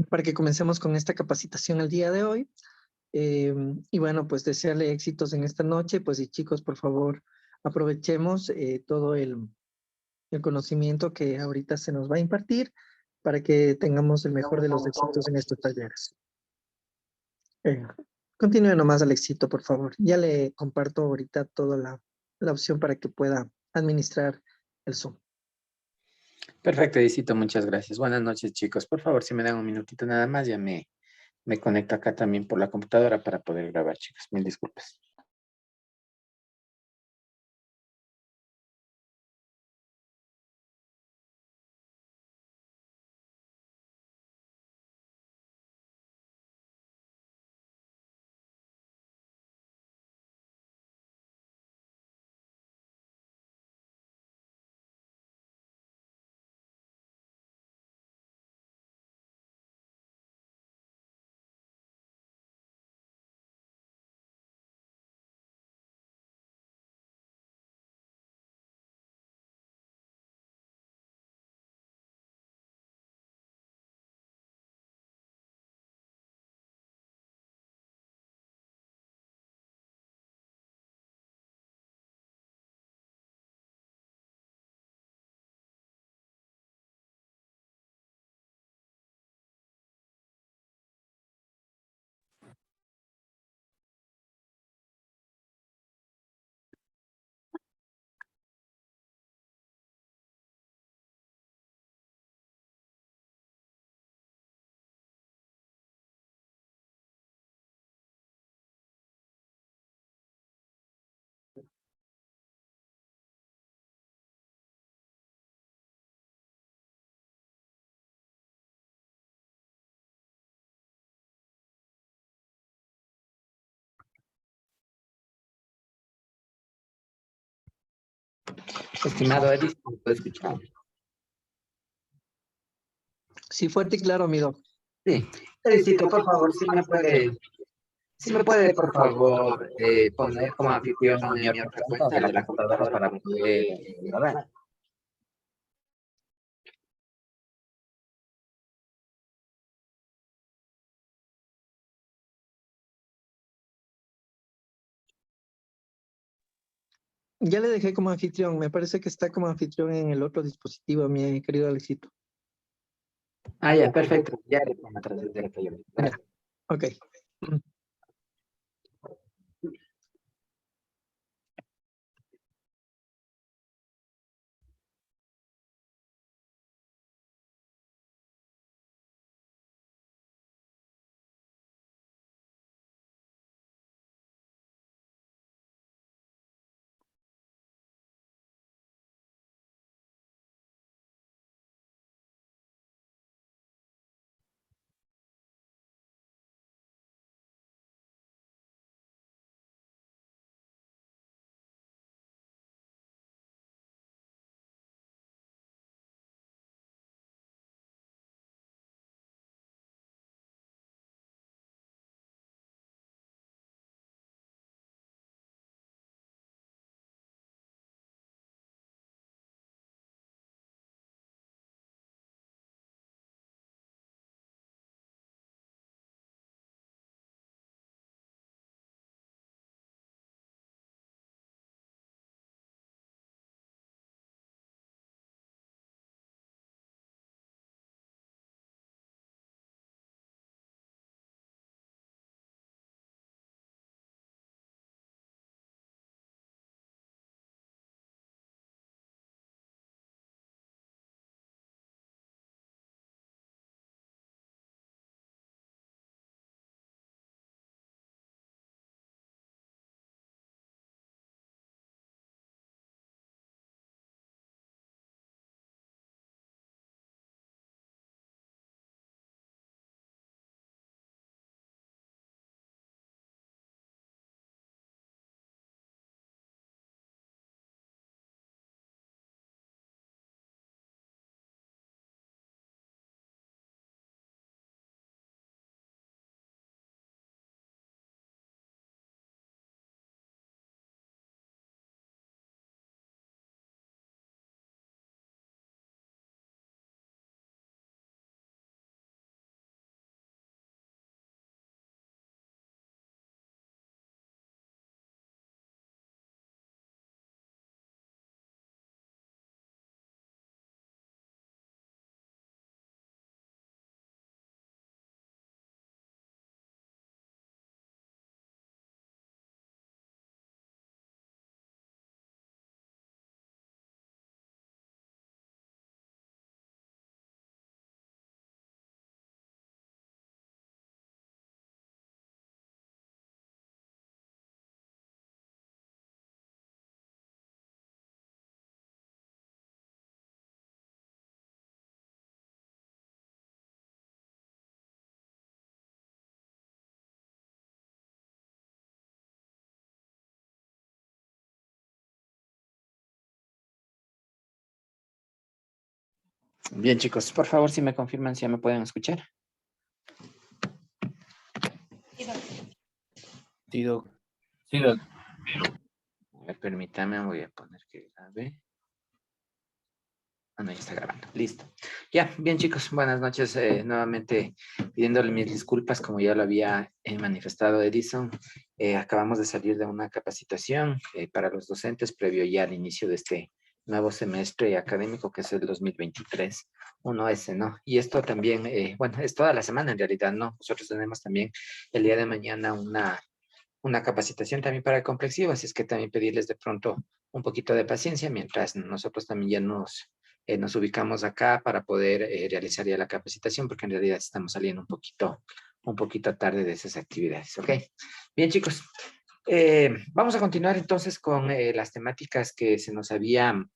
para que comencemos con esta capacitación el día de hoy. Y bueno, pues desearle éxitos en esta noche, pues y chicos, por favor, aprovechemos todo el conocimiento que ahorita se nos va a impartir para que tengamos el mejor de los éxitos en estos talleres. Eh, Continúe nomás, Alexito, por favor. Ya le comparto ahorita toda la opción para que pueda administrar el Zoom. Perfecto, Edicito, muchas gracias. Buenas noches, chicos. Por favor, si me dan un minutito nada más, ya me conecto acá también por la computadora para poder grabar, chicos. Mil disculpas. Estimado Edison, ¿me puede escuchar? Sí, fuerte y claro, amigo. Sí. Edicito, por favor, si me puede, por favor, poner como anfitrión a mi otra cuenta de la computadora para poder grabar. Ya le dejé como anfitrión. Me parece que está como anfitrión en el otro dispositivo, mi querido Alexito. Ah, ya, perfecto. Ya le pongo atrás de que yo. Ya, ok. Bien, chicos, por favor, si me confirman si ya me pueden escuchar. Sí, doc. Sí, doc. A ver, permítame, voy a poner que grabe. Ah, no, ya está grabando. Listo. Ya, bien, chicos, buenas noches. Nuevamente pidiéndole mis disculpas, como ya lo había manifestado Edison. Acabamos de salir de una capacitación para los docentes previo ya al inicio de este nuevo semestre académico que es el 2023, 1S, ¿no? Y esto también, bueno, es toda la semana en realidad, ¿no? Nosotros tenemos también el día de mañana una capacitación también para el complexivo, así es que también pedirles de pronto un poquito de paciencia mientras nosotros también ya nos ubicamos acá para poder realizar ya la capacitación, porque en realidad estamos saliendo un poquito tarde de esas actividades, ¿ok? Bien, chicos, vamos a continuar entonces con las temáticas que se nos habían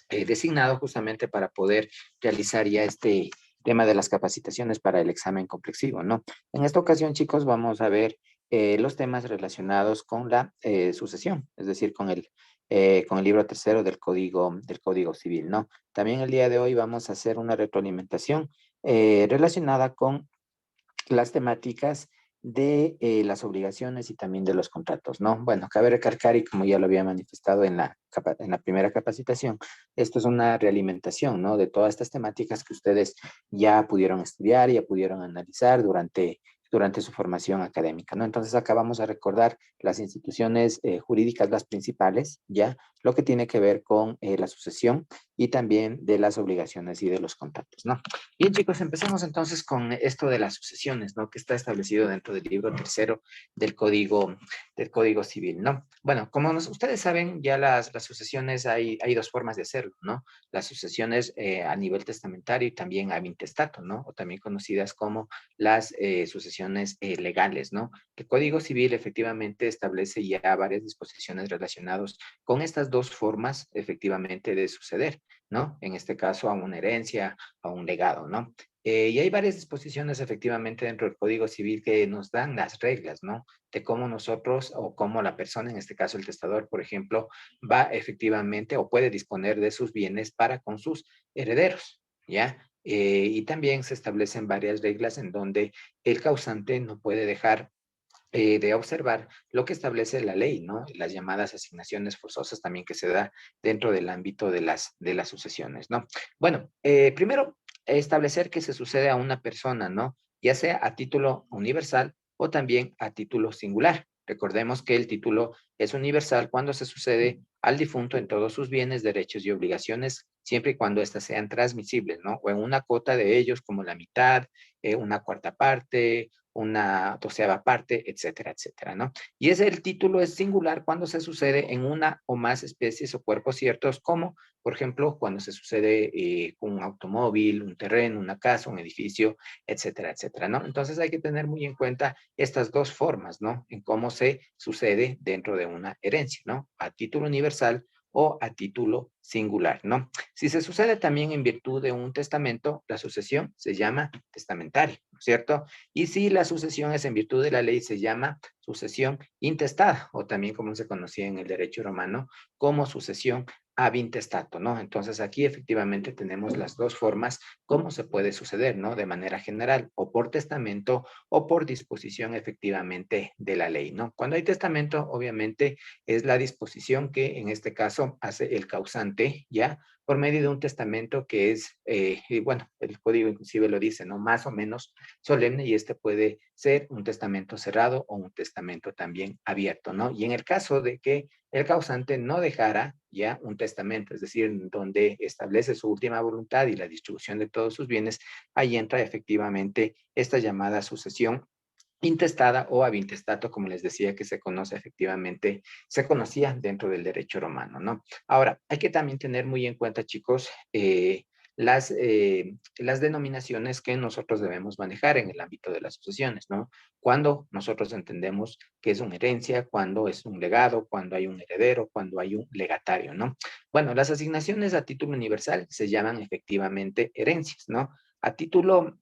designado justamente para poder realizar ya este tema de las capacitaciones para el examen complexivo, ¿no? En esta ocasión, chicos, vamos a ver los temas relacionados con la sucesión, es decir, con el libro tercero del Código Civil, ¿no? También el día de hoy vamos a hacer una retroalimentación relacionada con las temáticas de las obligaciones y también de los contratos, ¿no? Bueno, cabe recalcar, y como ya lo había manifestado en la primera capacitación, esto es una realimentación, ¿no? De todas estas temáticas que ustedes ya pudieron estudiar, ya pudieron analizar durante su formación académica, ¿no? Entonces acá vamos a recordar las instituciones jurídicas, las principales, ¿ya? Lo que tiene que ver con la sucesión y también de las obligaciones y de los contratos, ¿no? Bien, chicos, empecemos entonces con esto de las sucesiones, ¿no? Que está establecido dentro del libro tercero del Código Civil, ¿no? Bueno, como ustedes saben, ya las sucesiones hay dos formas de hacerlo, ¿no? Las sucesiones a nivel testamentario y también a intestato, ¿no? O también conocidas como las sucesiones legales, ¿no? El Código Civil efectivamente establece ya varias disposiciones relacionadas con estas dos formas efectivamente de suceder, ¿no? En este caso a una herencia, a un legado, ¿no? Y hay varias disposiciones efectivamente dentro del Código Civil que nos dan las reglas, ¿no? De cómo nosotros o cómo la persona, en este caso el testador, por ejemplo, va efectivamente o puede disponer de sus bienes para con sus herederos, ¿ya? Y también se establecen varias reglas en donde el causante no puede dejar de observar lo que establece la ley, ¿no? Las llamadas asignaciones forzosas también que se da dentro del ámbito de las sucesiones, ¿no? Bueno, primero, establecer que se sucede a una persona, ¿no? Ya sea a título universal o también a título singular. Recordemos que el título es universal cuando se sucede al difunto en todos sus bienes, derechos y obligaciones, siempre y cuando éstas sean transmisibles, ¿no? O en una cuota de ellos como la mitad, una cuarta parte, una doceava parte, etcétera, etcétera, ¿no? Y ese el título es singular cuando se sucede en una o más especies o cuerpos ciertos, como, por ejemplo, cuando se sucede con un automóvil, un terreno, una casa, un edificio, etcétera, etcétera, ¿no? Entonces hay que tener muy en cuenta estas dos formas, ¿no? En cómo se sucede dentro de una herencia, ¿no? A título universal o a título singular, ¿no? Si se sucede también en virtud de un testamento, la sucesión se llama testamentaria, ¿no es cierto? Y si la sucesión es en virtud de la ley, se llama sucesión intestada, o también como se conocía en el derecho romano, como sucesión ab intestato, ¿no? Entonces aquí efectivamente tenemos las dos formas cómo se puede suceder, ¿no? De manera general, o por testamento o por disposición efectivamente de la ley, ¿no? Cuando hay testamento, obviamente es la disposición que en este caso hace el causante, ¿ya? Por medio de un testamento que es, y bueno, el código inclusive lo dice, ¿no? Más o menos solemne, y este puede ser un testamento cerrado o un testamento también abierto, ¿no? Y en el caso de que el causante no dejara ya un testamento, es decir, donde establece su última voluntad y la distribución de todos sus bienes, ahí entra efectivamente esta llamada sucesión intestada o ab intestato, como les decía, que se conoce efectivamente, se conocía dentro del derecho romano, ¿no? Ahora, hay que también tener muy en cuenta, chicos, las denominaciones que nosotros debemos manejar en el ámbito de las sucesiones, ¿no? Cuando nosotros entendemos que es una herencia, cuando es un legado, cuando hay un heredero, cuando hay un legatario, ¿no? Bueno, las asignaciones a título universal se llaman efectivamente herencias, ¿no? A título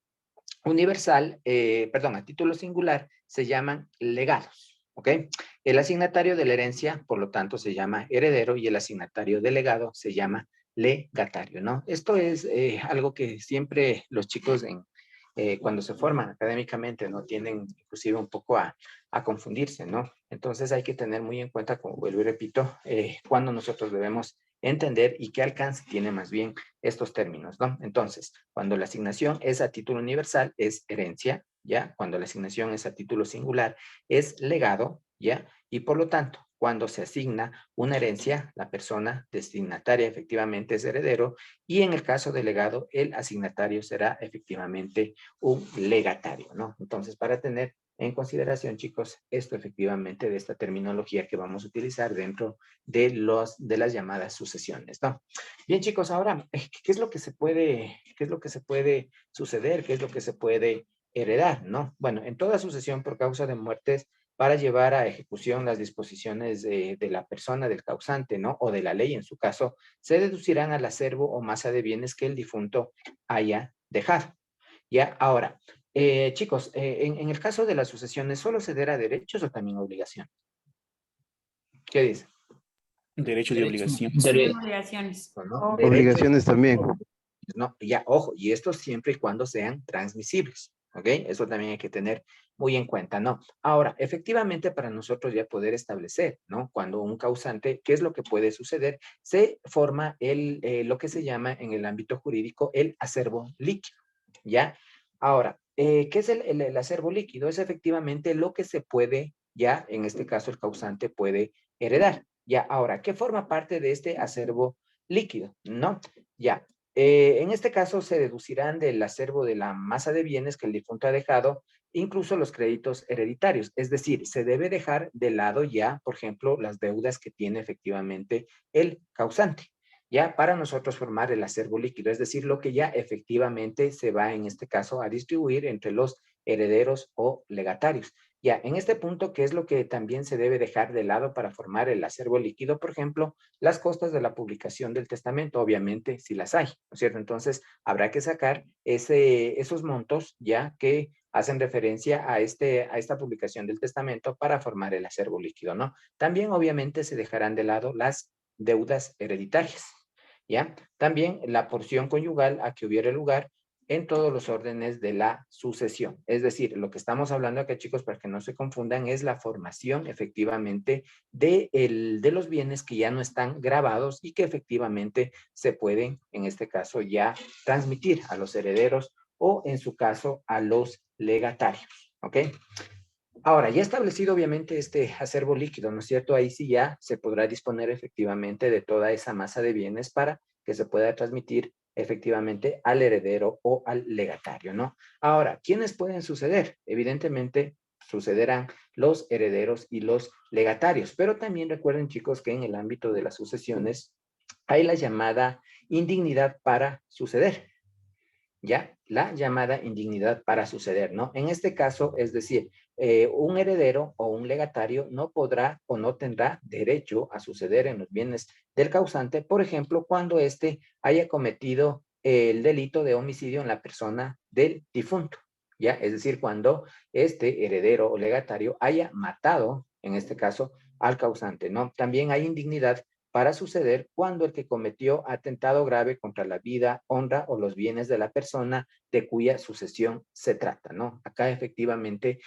universal, perdón, a título singular, se llaman legados, ¿ok? El asignatario de la herencia, por lo tanto, se llama heredero y el asignatario del legado se llama legatario, ¿no? Esto es algo que siempre los chicos cuando se forman académicamente, ¿no? Tienden inclusive un poco a confundirse, ¿no? Entonces hay que tener muy en cuenta, como vuelvo y repito, cuando nosotros debemos entender y qué alcance tiene más bien estos términos, ¿no? Entonces, cuando la asignación es a título universal, es herencia, ¿ya? Cuando la asignación es a título singular, es legado, ¿ya? Y por lo tanto, cuando se asigna una herencia, la persona destinataria efectivamente es heredero y en el caso del legado, el asignatario será efectivamente un legatario, ¿no? Entonces, para tener en consideración, chicos, esto efectivamente de esta terminología que vamos a utilizar dentro de las llamadas sucesiones, ¿no? Bien, chicos, ahora, ¿qué es lo que se puede suceder? ¿Qué es lo que se puede heredar, no? Bueno, en toda sucesión por causa de muertes, para llevar a ejecución las disposiciones de la persona, del causante, ¿no? O de la ley, en su caso, se deducirán al acervo o masa de bienes que el difunto haya dejado. ¿Ya? Ahora, chicos, en el caso de las sucesiones, ¿solo se dará derechos o también obligaciones? ¿Qué dice? Derechos y obligaciones. Obligaciones. ¿No? Obligaciones también. No, ya, ojo, y esto siempre y cuando sean transmisibles, ¿ok? Eso también hay que tener muy en cuenta, ¿no? Ahora, efectivamente, para nosotros ya poder establecer, ¿no? Cuando un causante, ¿qué es lo que puede suceder? Se forma lo que se llama en el ámbito jurídico el acervo líquido, ¿ya? Ahora, ¿qué es el acervo líquido? Es efectivamente lo que se puede, ya, en este caso el causante puede heredar, ¿ya? Ahora, ¿qué forma parte de este acervo líquido? ¿No? Ya, en este caso se deducirán del acervo de la masa de bienes que el difunto ha dejado, incluso los créditos hereditarios. Es decir, se debe dejar de lado ya, por ejemplo, las deudas que tiene efectivamente el causante, ya para nosotros formar el acervo líquido, es decir, lo que ya efectivamente se va en este caso a distribuir entre los herederos o legatarios. Ya, en este punto, ¿qué es lo que también se debe dejar de lado para formar el acervo líquido? Por ejemplo, las costas de la publicación del testamento, obviamente, si las hay, ¿no es cierto? Entonces, habrá que sacar esos montos ya que hacen referencia a esta publicación del testamento para formar el acervo líquido, ¿no? También, obviamente, se dejarán de lado las deudas hereditarias, ¿ya? También la porción conyugal a que hubiera lugar en todos los órdenes de la sucesión. Es decir, lo que estamos hablando acá, chicos, para que no se confundan, es la formación efectivamente de los bienes que ya no están grabados y que efectivamente se pueden, en este caso, ya transmitir a los herederos o, en su caso, a los legatarios. ¿Ok? Ahora, ya establecido obviamente este acervo líquido, ¿no es cierto? Ahí sí ya se podrá disponer efectivamente de toda esa masa de bienes para que se pueda transmitir efectivamente al heredero o al legatario, ¿no? Ahora, ¿quiénes pueden suceder? Evidentemente sucederán los herederos y los legatarios, pero también recuerden, chicos, que en el ámbito de las sucesiones hay la llamada indignidad para suceder. ¿Ya? La llamada indignidad para suceder, ¿no? En este caso, es decir, un heredero o un legatario no podrá o no tendrá derecho a suceder en los bienes del causante, por ejemplo, cuando éste haya cometido el delito de homicidio en la persona del difunto, ¿ya? Es decir, cuando este heredero o legatario haya matado, en este caso, al causante, ¿no? También hay indignidad para suceder cuando el que cometió atentado grave contra la vida, honra o los bienes de la persona de cuya sucesión se trata, ¿no? Acá efectivamente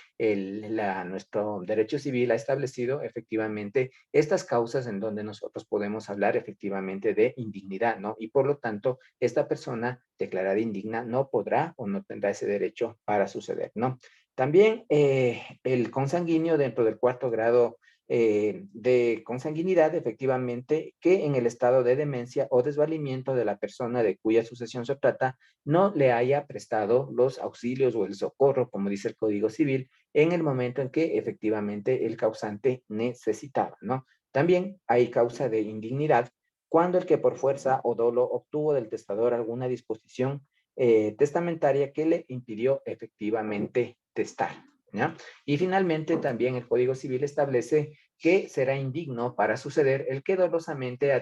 nuestro derecho civil ha establecido efectivamente estas causas en donde nosotros podemos hablar efectivamente de indignidad, ¿no? Y por lo tanto, esta persona declarada indigna no podrá o no tendrá ese derecho para suceder, ¿no? También el consanguíneo dentro del cuarto grado de consanguinidad, efectivamente, que en el estado de demencia o desvalimiento de la persona de cuya sucesión se trata, no le haya prestado los auxilios o el socorro, como dice el Código Civil, en el momento en que efectivamente el causante necesitaba, ¿no? También hay causa de indignidad cuando el que por fuerza o dolo obtuvo del testador alguna disposición testamentaria que le impidió efectivamente testar, ¿ya? Y finalmente también el Código Civil establece que será indigno para suceder el que dolosamente ha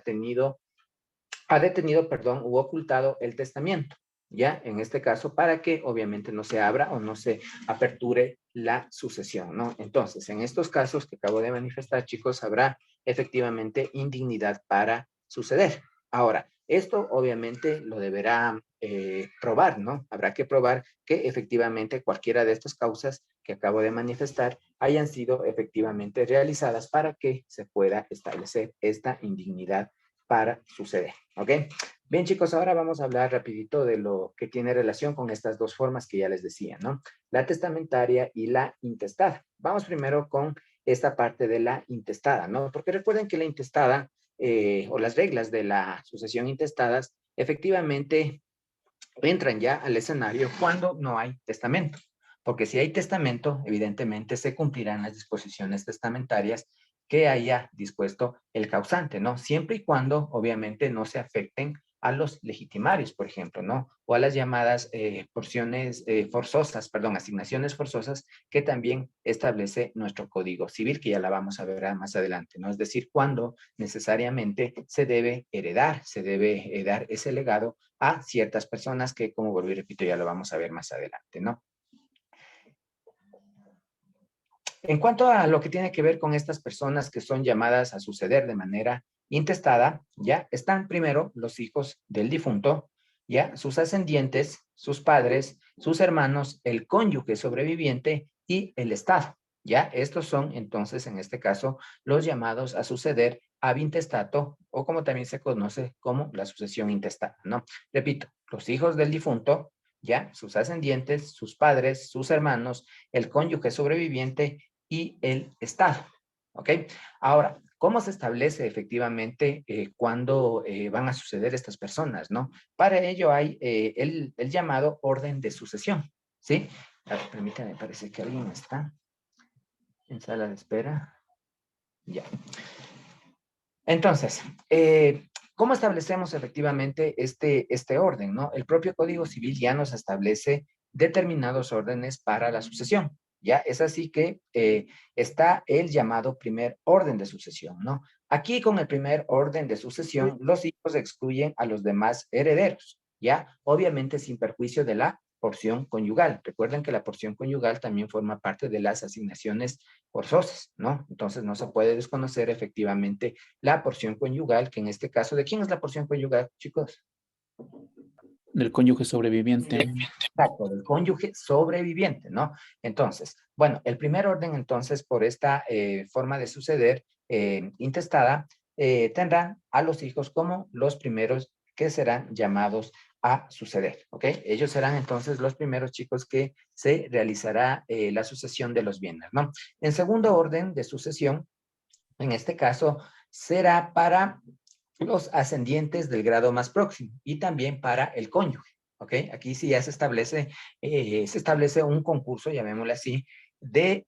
detenido, perdón, u ocultado el testamento, ¿ya? En este caso, para que obviamente no se abra o no se aperture la sucesión, ¿no? Entonces, en estos casos que acabo de manifestar, chicos, habrá efectivamente indignidad para suceder. Ahora, Esto obviamente lo deberá probar, ¿no? Habrá que probar que efectivamente cualquiera de estas causas que acabo de manifestar hayan sido efectivamente realizadas para que se pueda establecer esta indignidad para suceder, ¿ok? Bien, chicos, ahora vamos a hablar rapidito de lo que tiene relación con estas dos formas que ya les decía, ¿no? La testamentaria y la intestada. Vamos primero con esta parte de la intestada, ¿no? Porque recuerden que la intestada o las reglas de la sucesión intestadas efectivamente entran ya al escenario cuando no hay testamento. Porque si hay testamento, evidentemente se cumplirán las disposiciones testamentarias que haya dispuesto el causante, ¿no? Siempre y cuando, obviamente, no se afecten a los legitimarios, por ejemplo, ¿no? O a las llamadas porciones forzosas, perdón, asignaciones forzosas que también establece nuestro Código Civil, que ya la vamos a ver más adelante, ¿no? Es decir, cuando necesariamente se debe heredar, se debe dar ese legado a ciertas personas que, como vuelvo y repito, ya lo vamos a ver más adelante, ¿no? En cuanto a lo que tiene que ver con estas personas que son llamadas a suceder de manera intestada, ya están primero los hijos del difunto, ya sus ascendientes, sus padres, sus hermanos, el cónyuge sobreviviente y el Estado. Ya estos son entonces en este caso los llamados a suceder ab intestato o como también se conoce como la sucesión intestada, ¿no? Repito, los hijos del difunto, ya sus ascendientes, sus padres, sus hermanos, el cónyuge sobreviviente y el Estado. ¿Ok? Ahora, ¿cómo se establece efectivamente cuándo van a suceder estas personas, no? Para ello hay el llamado orden de sucesión, ¿sí? A ver, permítame, parece que alguien está en sala de espera. Ya. Entonces, ¿cómo establecemos efectivamente este orden, no? El propio Código Civil ya nos establece determinados órdenes para la sucesión. Ya es así que está el llamado primer orden de sucesión, ¿no? Aquí con el primer orden de sucesión, los hijos excluyen a los demás herederos, ¿ya? Obviamente sin perjuicio de la porción conyugal. Recuerden que la porción conyugal también forma parte de las asignaciones forzosas, ¿no? Entonces no se puede desconocer efectivamente la porción conyugal, que en este caso, ¿de quién es la porción conyugal, chicos? Del cónyuge sobreviviente. Exacto, del cónyuge sobreviviente, ¿no? Entonces, bueno, el primer orden entonces por esta forma de suceder intestada tendrán a los hijos como los primeros que serán llamados a suceder, ¿ok? Ellos serán entonces los primeros chicos que se realizará la sucesión de los bienes, ¿no? En segundo orden de sucesión, en este caso, será para los ascendientes del grado más próximo y también para el cónyuge, ¿ok? Aquí sí ya se establece un concurso, llamémosle así, de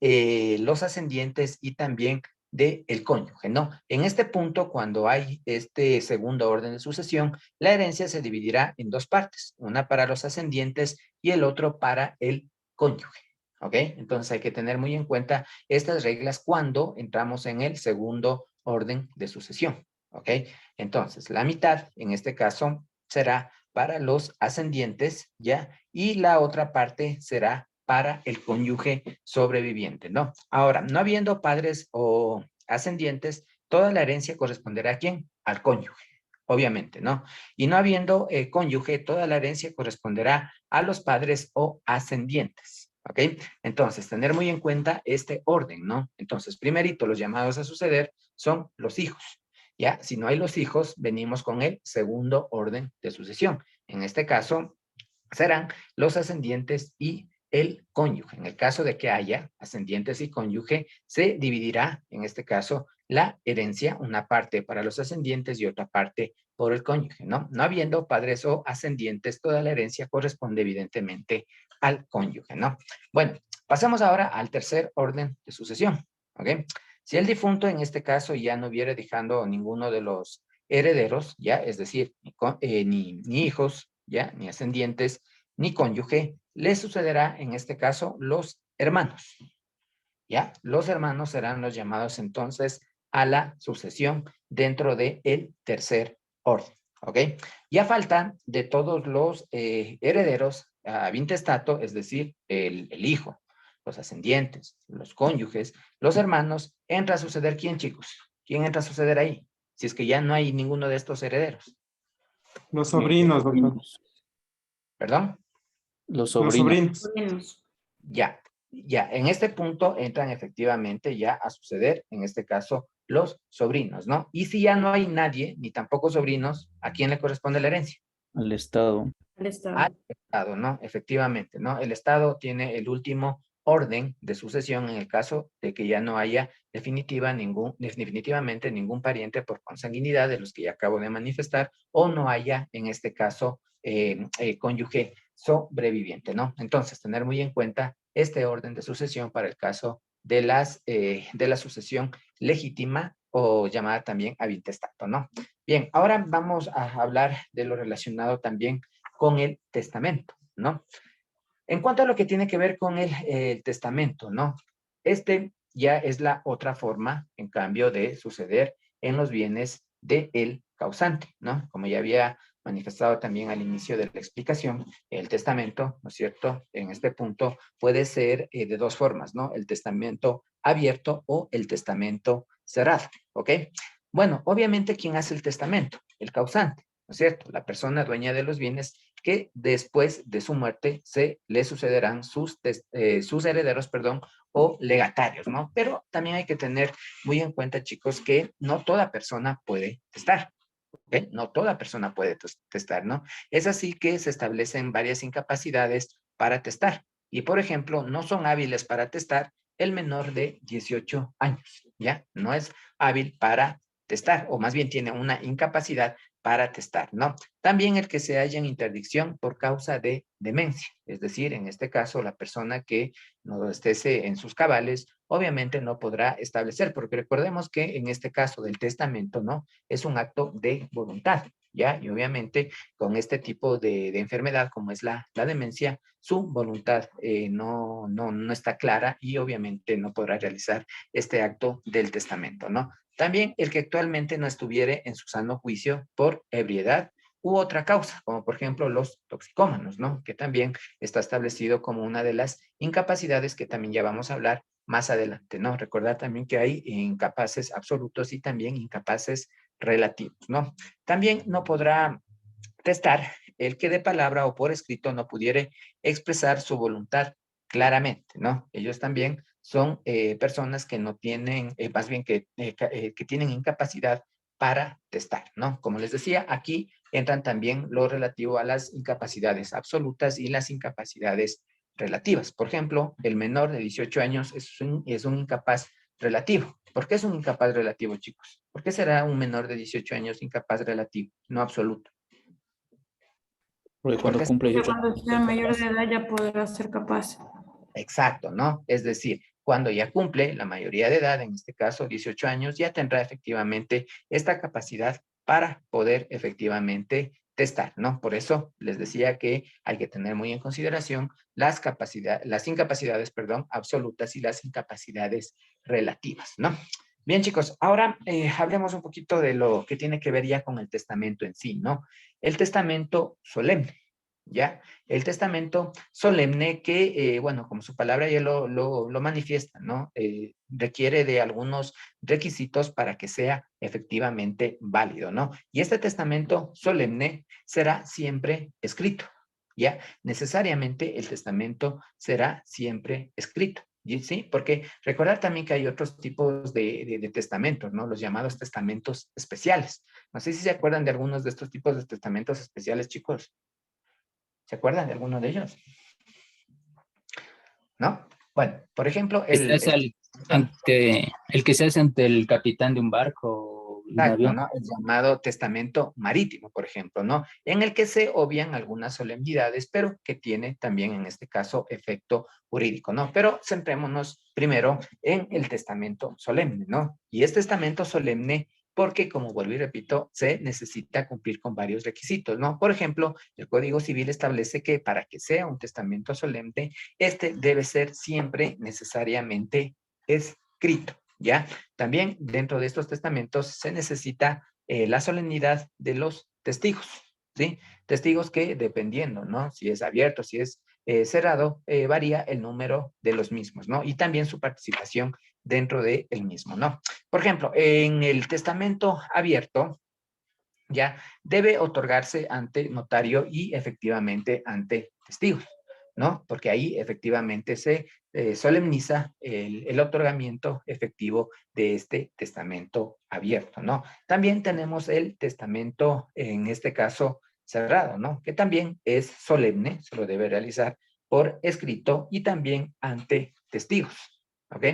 los ascendientes y también de el cónyuge, ¿no? En este punto, cuando hay este segundo orden de sucesión, la herencia se dividirá en dos partes, una para los ascendientes y el otro para el cónyuge, ¿ok? Entonces hay que tener muy en cuenta estas reglas cuando entramos en el segundo orden de sucesión, ¿ok? Entonces, la mitad, en este caso, será para los ascendientes, ¿ya? Y la otra parte será para el cónyuge sobreviviente, ¿no? Ahora, no habiendo padres o ascendientes, toda la herencia corresponderá ¿a quién? Al cónyuge, obviamente, ¿no? Y no habiendo cónyuge, toda la herencia corresponderá a los padres o ascendientes, ¿ok? Entonces, tener muy en cuenta este orden, ¿no? Entonces, primerito, los llamados a suceder son los hijos. ¿Ya? Si no hay los hijos, venimos con el segundo orden de sucesión. En este caso, serán los ascendientes y el cónyuge. En el caso de que haya ascendientes y cónyuge, se dividirá, en este caso, la herencia, una parte para los ascendientes y otra parte por el cónyuge, ¿no? No habiendo padres o ascendientes, toda la herencia corresponde evidentemente al cónyuge, ¿no? Bueno, pasamos ahora al tercer orden de sucesión, ¿ok? Si el difunto en este caso ya no hubiera dejando ninguno de los herederos, ya, es decir, ni hijos, ya, ni ascendientes, ni cónyuge, le sucederá en este caso los hermanos, ya. Los hermanos serán los llamados entonces a la sucesión dentro del tercer orden, ¿ok? Ya faltan de todos los herederos ab intestato, es decir, el hijo, los ascendientes, los cónyuges, los hermanos, entra a suceder ¿quién, chicos? ¿Quién entra a suceder ahí? Si es que ya no hay ninguno de estos herederos. Los sobrinos, doctor. ¿Perdón? Los Los sobrinos. sobrinos. Ya, ya, en este punto entran efectivamente ya a suceder, en este caso, los sobrinos, ¿no? Y si ya no hay nadie, ni tampoco sobrinos, ¿a quién le corresponde la herencia? Al Estado. Al Estado. Al Estado, ¿no? Efectivamente, ¿no? El Estado tiene el último orden de sucesión en el caso de que ya no haya definitivamente ningún pariente por consanguinidad de los que ya acabo de manifestar, o no haya, en este caso, cónyuge sobreviviente, ¿no? Entonces, tener muy en cuenta este orden de sucesión para el caso de la sucesión legítima o llamada también habintestato, ¿no? Bien, ahora vamos a hablar de lo relacionado también con el testamento, ¿no? En cuanto a lo que tiene que ver con el testamento, ¿no? Este ya es la otra forma, en cambio, de suceder en los bienes del causante, ¿no? Como ya había manifestado también al inicio de la explicación, el testamento, ¿no es cierto? En este punto puede ser de dos formas, ¿no? El testamento abierto o el testamento cerrado, ¿ok? Bueno, obviamente, ¿quién hace el testamento? El causante, ¿no es cierto? La persona dueña de los bienes que después de su muerte se le sucederán sus herederos, perdón, o legatarios, ¿no? Pero también hay que tener muy en cuenta, chicos, que no toda persona puede testar, ¿ok? No toda persona puede testar, ¿no? Es así que se establecen varias incapacidades para testar. Y, por ejemplo, no son hábiles para testar el menor de 18 años, ¿ya? No es hábil para testar, o más bien tiene una incapacidad para testar, ¿no? También el que se halla en interdicción por causa de demencia, es decir, en este caso, la persona que no esté en sus cabales, obviamente no podrá establecer, porque recordemos que en este caso del testamento, ¿no? Es un acto de voluntad, ¿ya? Y obviamente con este tipo de enfermedad como es la demencia, su voluntad no está clara y obviamente no podrá realizar este acto del testamento, ¿no? También el que actualmente no estuviere en su sano juicio por ebriedad u otra causa, como por ejemplo los toxicómanos, ¿no? Que también está establecido como una de las incapacidades que también ya vamos a hablar más adelante, ¿no? Recordar también que hay incapaces absolutos y también incapaces relativos, ¿no? También no podrá testar el que de palabra o por escrito no pudiere expresar su voluntad claramente, ¿no? Ellos también son personas que no tienen, más bien que tienen incapacidad para testar, ¿no? Como les decía, aquí entran también lo relativo a las incapacidades absolutas y las incapacidades relativas. Por ejemplo, el menor de 18 años es un incapaz relativo. ¿Por qué es un incapaz relativo, chicos? ¿Por qué será un menor de 18 años incapaz relativo, no absoluto? Porque cuando Porque cumple Que 18 cuando sea años, mayor de edad ya podrá ser capaz. exacto, ¿no? Es decir, cuando ya cumple la mayoría de edad, en este caso 18 años, ya tendrá efectivamente esta capacidad para poder efectivamente testar, ¿no? Por eso les decía que hay que tener muy en consideración las incapacidades, perdón, absolutas y las incapacidades relativas, ¿no? Bien, chicos, ahora hablemos un poquito de lo que tiene que ver ya con el testamento en sí, ¿no? El testamento solemne, ¿ya? El testamento solemne que, bueno, como su palabra ya lo manifiesta, ¿no? Requiere de algunos requisitos para que sea efectivamente válido, ¿no? Y este testamento solemne será siempre escrito, ¿ya? Necesariamente el testamento será siempre escrito. ¿Sí? Porque recordar también que hay otros tipos de testamentos, ¿no? Los llamados testamentos especiales. No sé si se acuerdan de algunos de estos tipos de testamentos especiales, chicos. ¿Se acuerdan de alguno de ellos? ¿No? Bueno, por ejemplo, Este es el que se hace ante el capitán de un barco o un exacto, avión. ¿no? El llamado testamento marítimo, por ejemplo, ¿no? En el que se obvian algunas solemnidades, pero que tiene también en este caso efecto jurídico, ¿no? Pero centrémonos primero en el testamento solemne, ¿no? Y este testamento solemne, porque como vuelvo y repito, se necesita cumplir con varios requisitos, ¿no? Por ejemplo, el Código Civil establece que para que sea un testamento solemne, este debe ser siempre necesariamente escrito, ¿ya? También dentro de estos testamentos se necesita la solemnidad de los testigos, ¿sí? Testigos que dependiendo, ¿no? Si es abierto, si es cerrado, varía el número de los mismos, ¿no? Y también su participación dentro del mismo, ¿no? Por ejemplo, en el testamento abierto, ya debe otorgarse ante notario y efectivamente ante testigos, ¿no? Porque ahí efectivamente se solemniza el otorgamiento efectivo de este testamento abierto, ¿no? También tenemos el testamento, en este caso, cerrado, ¿no? Que también es solemne, se lo debe realizar por escrito y también ante testigos, ¿ok?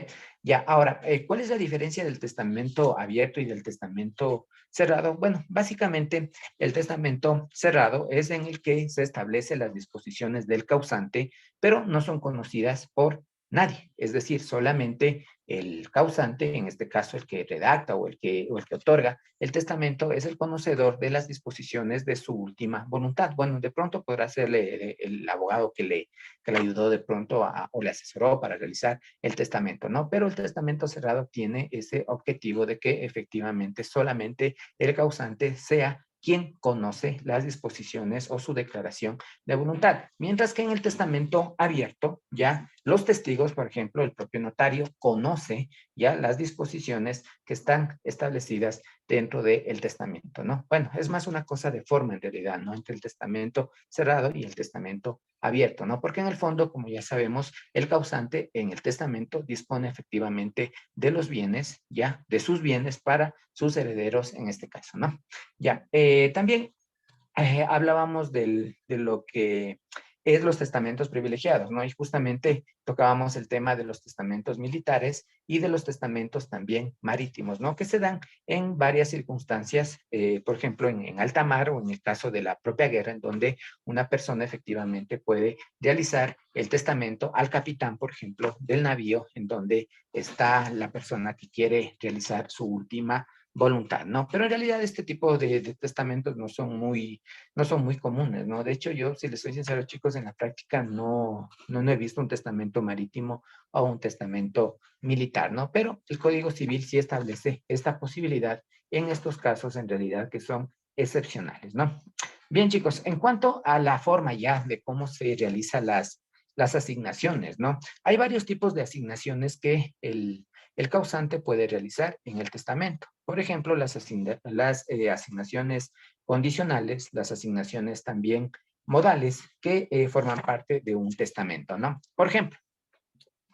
Ya, ahora, ¿cuál es la diferencia del testamento abierto y del testamento cerrado? Bueno, básicamente el testamento cerrado es en el que se establecen las disposiciones del causante, pero no son conocidas por nadie, es decir, solamente el causante, en este caso el que redacta o el que otorga el testamento, es el conocedor de las disposiciones de su última voluntad. Bueno, de pronto podrá ser el abogado que le ayudó de pronto o le asesoró para realizar el testamento, ¿no? Pero el testamento cerrado tiene ese objetivo de que efectivamente solamente el causante sea quien conoce las disposiciones o su declaración de voluntad. Mientras que en el testamento abierto, ya los testigos, por ejemplo, el propio notario conoce ya las disposiciones que están establecidas dentro del testamento, ¿no? Bueno, es más una cosa de forma en realidad, ¿no? Entre el testamento cerrado y el testamento abierto, ¿no? Porque en el fondo, como ya sabemos, el causante en el testamento dispone efectivamente de los bienes, ya, de sus bienes para sus herederos en este caso, ¿no? Ya, también hablábamos de lo que es los testamentos privilegiados, ¿no? Y justamente tocábamos el tema de los testamentos militares y de los testamentos también marítimos, ¿no? Que se dan en varias circunstancias, por ejemplo, en alta mar o en el caso de la propia guerra, en donde una persona efectivamente puede realizar el testamento al capitán, por ejemplo, del navío, en donde está la persona que quiere realizar su última voluntad, ¿no? Pero en realidad este tipo de testamentos no son muy comunes, ¿no? De hecho, yo, si les soy sincero, chicos, en la práctica no he visto un testamento marítimo o un testamento militar, ¿no? Pero el Código Civil sí establece esta posibilidad en estos casos, en realidad, que son excepcionales, ¿no? Bien, chicos, en cuanto a la forma ya de cómo se realizan las asignaciones, ¿no? Hay varios tipos de asignaciones que el causante puede realizar en el testamento. Por ejemplo, las asignaciones condicionales, las asignaciones también modales que forman parte de un testamento, ¿no? Por ejemplo,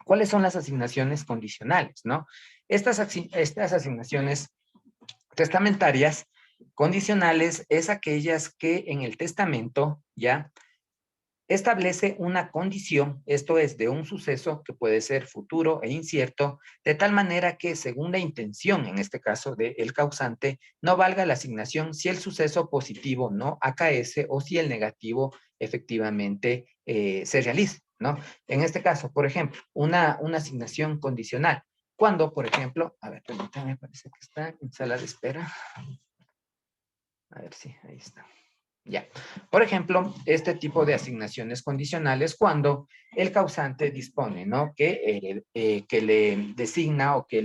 ¿cuáles son las asignaciones condicionales, no? Estas asignaciones testamentarias condicionales es aquellas que en el testamento ya establece una condición, esto es, de un suceso que puede ser futuro e incierto, de tal manera que según la intención, en este caso del causante, no valga la asignación si el suceso positivo no acaece o si el negativo efectivamente se realiza, ¿no? En este caso, por ejemplo, una asignación condicional. Cuando, por ejemplo, a ver, permítame, parece que está en sala de espera. A ver si, ahí está. Ya. Por ejemplo, este tipo de asignaciones condicionales cuando el causante dispone, ¿no? Que le designa o que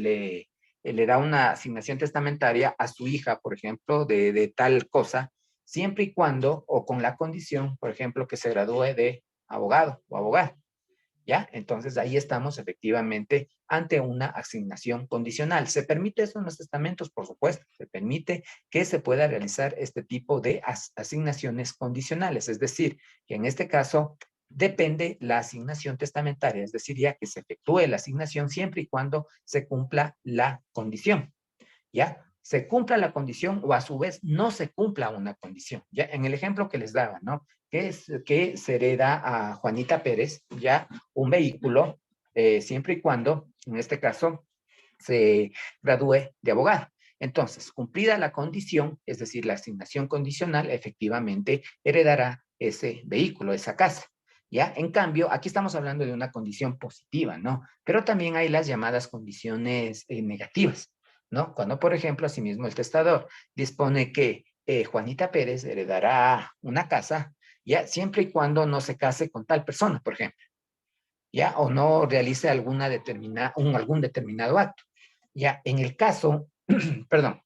le da una asignación testamentaria a su hija, por ejemplo, de tal cosa, siempre y cuando, o con la condición, por ejemplo, que se gradúe de abogado o abogada. ¿Ya? Entonces ahí estamos efectivamente ante una asignación condicional. ¿Se permite eso en los testamentos? Por supuesto, se permite que se pueda realizar este tipo de asignaciones condicionales, es decir, que en este caso depende la asignación testamentaria, es decir, ya que se efectúe la asignación siempre y cuando se cumpla la condición. ¿Ya? Se cumpla la condición o a su vez no se cumpla una condición. Ya en el ejemplo que les daba, ¿no? Que se hereda a Juanita Pérez, ya un vehículo, siempre y cuando, en este caso, se gradúe de abogado. Entonces, cumplida la condición, es decir, la asignación condicional, efectivamente heredará ese vehículo, esa casa. ¿Ya? En cambio, aquí estamos hablando de una condición positiva, ¿no? Pero también hay las llamadas condiciones negativas, ¿no? Cuando, por ejemplo, asimismo el testador dispone que Juanita Pérez heredará una casa, ya siempre y cuando no se case con tal persona, por ejemplo, ya, o no realice algún determinado acto. Ya, en el caso, perdón,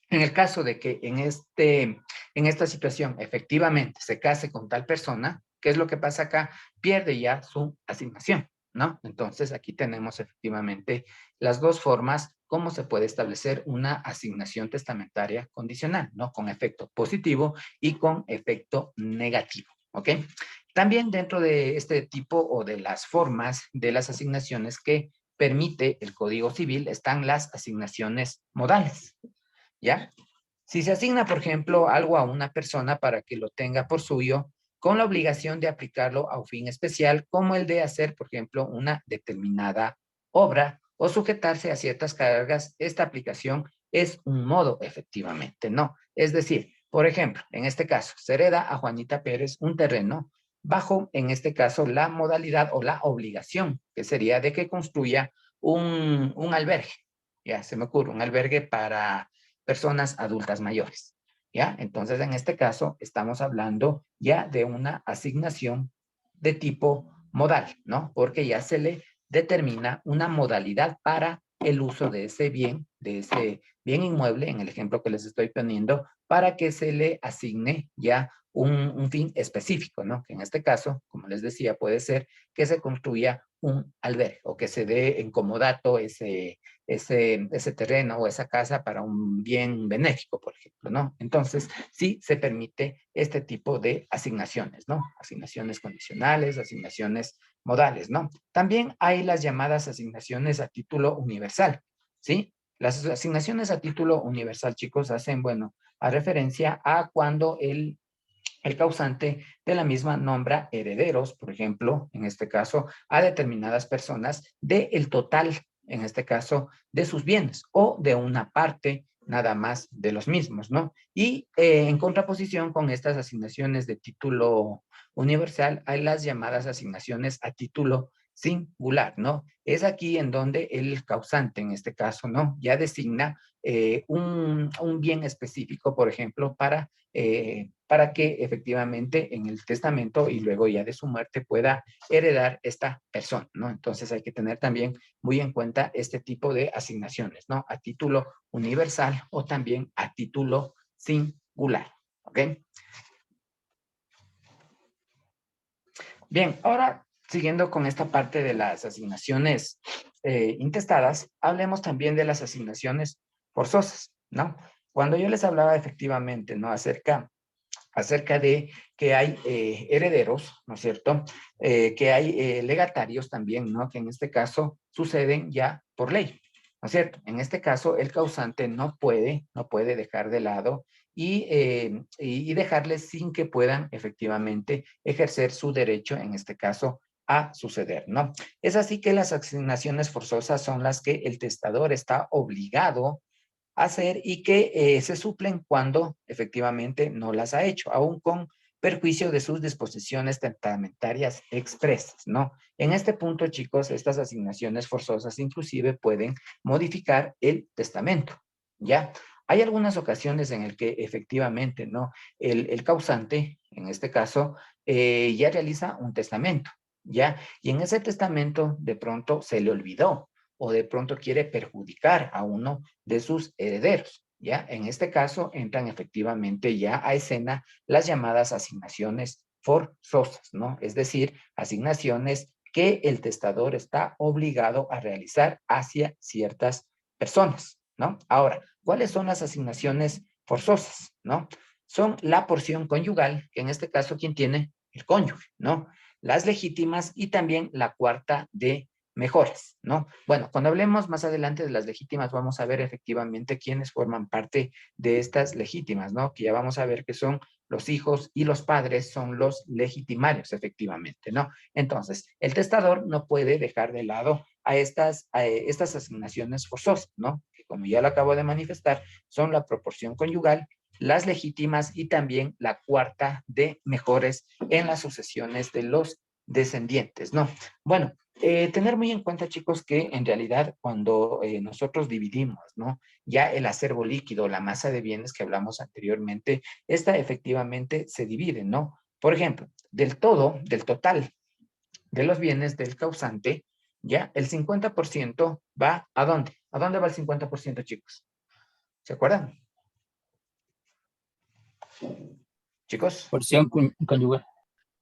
en el caso de que en esta situación efectivamente se case con tal persona, ¿qué es lo que pasa acá? Pierde ya su asignación, ¿no? Entonces aquí tenemos efectivamente las dos formas cómo se puede establecer una asignación testamentaria condicional, ¿no? Con efecto positivo y con efecto negativo, ¿ok? También dentro de este tipo o de las formas de las asignaciones que permite el Código Civil están las asignaciones modales, ¿ya? Si se asigna, por ejemplo, algo a una persona para que lo tenga por suyo, con la obligación de aplicarlo a un fin especial, como el de hacer, por ejemplo, una determinada obra o sujetarse a ciertas cargas, esta aplicación es un modo, efectivamente, ¿no? Es decir, por ejemplo, en este caso, se hereda a Juanita Pérez un terreno bajo, en este caso, la modalidad o la obligación, que sería de que construya un albergue. Ya se me ocurre, un albergue para personas adultas mayores, ¿ya? Entonces, en este caso, estamos hablando ya de una asignación de tipo modal, ¿no? Porque ya se le determina una modalidad para el uso de ese bien inmueble, en el ejemplo que les estoy poniendo, para que se le asigne ya un fin específico, ¿no? Que en este caso, como les decía, puede ser que se construya un albergue o que se dé en comodato ese terreno o esa casa para un bien benéfico, por ejemplo, ¿no? Entonces, sí se permite este tipo de asignaciones, ¿no? Asignaciones condicionales, asignaciones modales, ¿no? También hay las llamadas asignaciones a título universal, ¿sí? Las asignaciones a título universal, chicos, hacen, bueno, a referencia a cuando el causante de la misma nombra herederos, por ejemplo, en este caso, a determinadas personas del total, en este caso, de sus bienes o de una parte nada más de los mismos, ¿no? Y en contraposición con estas asignaciones de título universal, hay las llamadas asignaciones a título singular, ¿no? Es aquí en donde el causante, en este caso, ¿no? Ya designa un bien específico, por ejemplo, para que efectivamente en el testamento y luego ya de su muerte pueda heredar esta persona, ¿no? Entonces hay que tener también muy en cuenta este tipo de asignaciones, ¿no? A título universal o también a título singular, ¿ok? Bien, ahora siguiendo con esta parte de las asignaciones intestadas, hablemos también de las asignaciones forzosas, ¿no? Cuando yo les hablaba efectivamente, ¿no? Acerca de que hay herederos, ¿no es cierto? Que hay legatarios también, ¿no? Que en este caso suceden ya por ley, ¿no es cierto? En este caso, el causante no puede dejar de lado y dejarles sin que puedan efectivamente ejercer su derecho, en este caso, a suceder, ¿no? Es así que las asignaciones forzosas son las que el testador está obligado hacer y que se suplen cuando efectivamente no las ha hecho, aún con perjuicio de sus disposiciones testamentarias expresas, ¿no? En este punto, chicos, estas asignaciones forzosas inclusive pueden modificar el testamento, ¿ya? Hay algunas ocasiones en el que efectivamente, ¿no? El causante, en este caso, ya realiza un testamento, ¿ya? Y en ese testamento de pronto se le olvidó o de pronto quiere perjudicar a uno de sus herederos, ¿ya? En este caso entran efectivamente ya a escena las llamadas asignaciones forzosas, ¿no? Es decir, asignaciones que el testador está obligado a realizar hacia ciertas personas, ¿no? Ahora, ¿cuáles son las asignaciones forzosas, no? Son la porción conyugal, que en este caso, ¿quién tiene? El cónyuge, ¿no? Las legítimas y también la cuarta de mejores, ¿no? Bueno, cuando hablemos más adelante de las legítimas, vamos a ver efectivamente quiénes forman parte de estas legítimas, ¿no? Que ya vamos a ver que son los hijos y los padres son los legitimarios, efectivamente, ¿no? Entonces, el testador no puede dejar de lado a estas asignaciones forzosas, ¿no? Que como ya lo acabo de manifestar, son la proporción conyugal, las legítimas y también la cuarta de mejores en las sucesiones de los descendientes, ¿no? Bueno, tener muy en cuenta, chicos, que en realidad cuando nosotros dividimos, ¿no? Ya el acervo líquido, la masa de bienes que hablamos anteriormente, esta efectivamente se divide, ¿no? Por ejemplo, del total de los bienes del causante, ya el 50% va ¿a dónde? ¿A dónde va el 50%, chicos? ¿Se acuerdan? Chicos. Porción conyugal.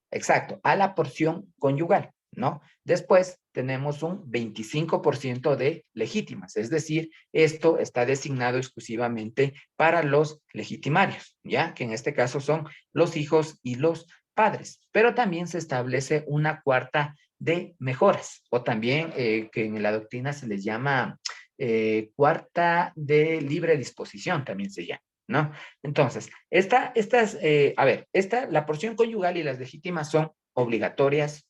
Exacto, a la porción conyugal, ¿no? Después tenemos un 25% de legítimas, es decir, esto está designado exclusivamente para los legitimarios, ¿ya? Que en este caso son los hijos y los padres, pero también se establece una cuarta de mejoras, o también que en la doctrina se les llama cuarta de libre disposición, también se llama, ¿no? Entonces, la porción conyugal y las legítimas son obligatorias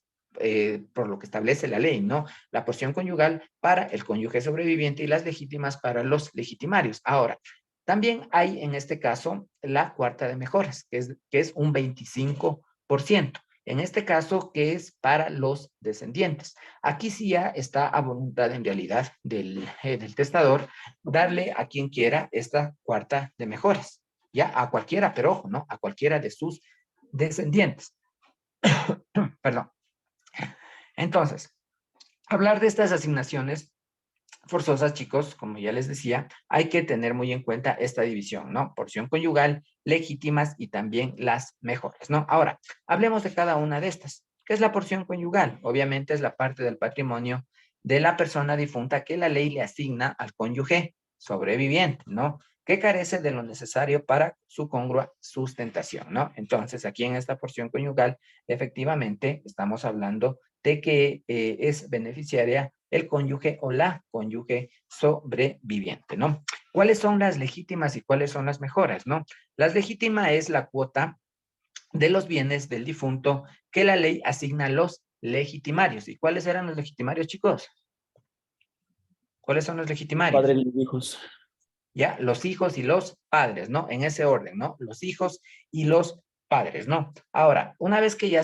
por lo que establece la ley, ¿no? La porción conyugal para el cónyuge sobreviviente y las legítimas para los legitimarios. Ahora, también hay en este caso la cuarta de mejoras, que es un 25%. En este caso, que es para los descendientes. Aquí sí ya está a voluntad en realidad del testador darle a quien quiera esta cuarta de mejoras. Ya a cualquiera, pero ojo, ¿no? A cualquiera de sus descendientes. Perdón. Entonces, hablar de estas asignaciones forzosas, chicos, como ya les decía, hay que tener muy en cuenta esta división, ¿no? Porción conyugal, legítimas y también las mejores, ¿no? Ahora, hablemos de cada una de estas. ¿Qué es la porción conyugal? Obviamente es la parte del patrimonio de la persona difunta que la ley le asigna al cónyuge sobreviviente, ¿no? Que carece de lo necesario para su congrua sustentación, ¿no? Entonces, aquí en esta porción conyugal, efectivamente, estamos hablando de que es beneficiaria el cónyuge o la cónyuge sobreviviente, ¿no? ¿Cuáles son las legítimas y cuáles son las mejoras, no? Las legítimas es la cuota de los bienes del difunto que la ley asigna a los legitimarios. ¿Y cuáles eran los legitimarios, chicos? ¿Cuáles son los legitimarios? Padres y hijos. ¿Ya? Los hijos y los padres, ¿no? En ese orden, ¿no? Los hijos y los padres, ¿no? Ahora, una vez que ya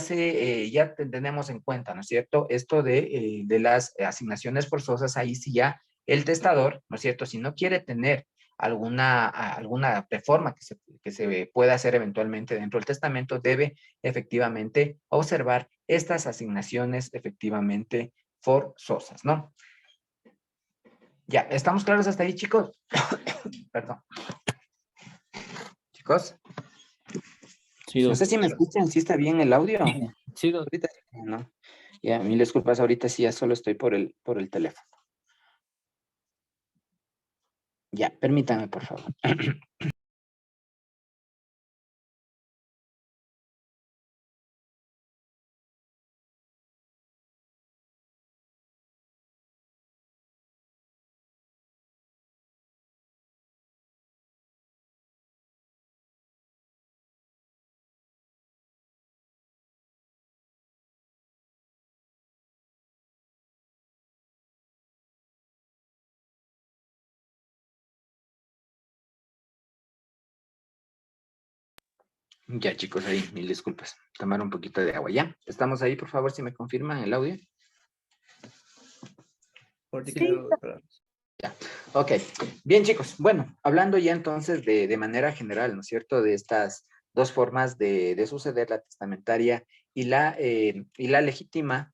tenemos en cuenta, ¿no es cierto? Esto de las asignaciones forzosas, ahí sí ya el testador, ¿no es cierto? Si no quiere tener alguna reforma que se pueda hacer eventualmente dentro del testamento, debe efectivamente observar estas asignaciones efectivamente forzosas, ¿no? Ya, ¿estamos claros hasta ahí, chicos? Perdón. Chicos, Sí, no sé si me escuchan, si está bien el audio. Sí, doctor. Ahorita sí, no. Ya, mil disculpas, ahorita sí ya solo estoy por el teléfono. Ya, permítame, por favor. Ya, chicos, ahí, mil disculpas. Tomar un poquito de agua, ¿ya? ¿Estamos ahí, por favor, si me confirman el audio? Sí. Ya, ok. Bien, chicos. Bueno, hablando ya entonces de manera general, ¿no es cierto? De estas dos formas de suceder, la testamentaria y la legítima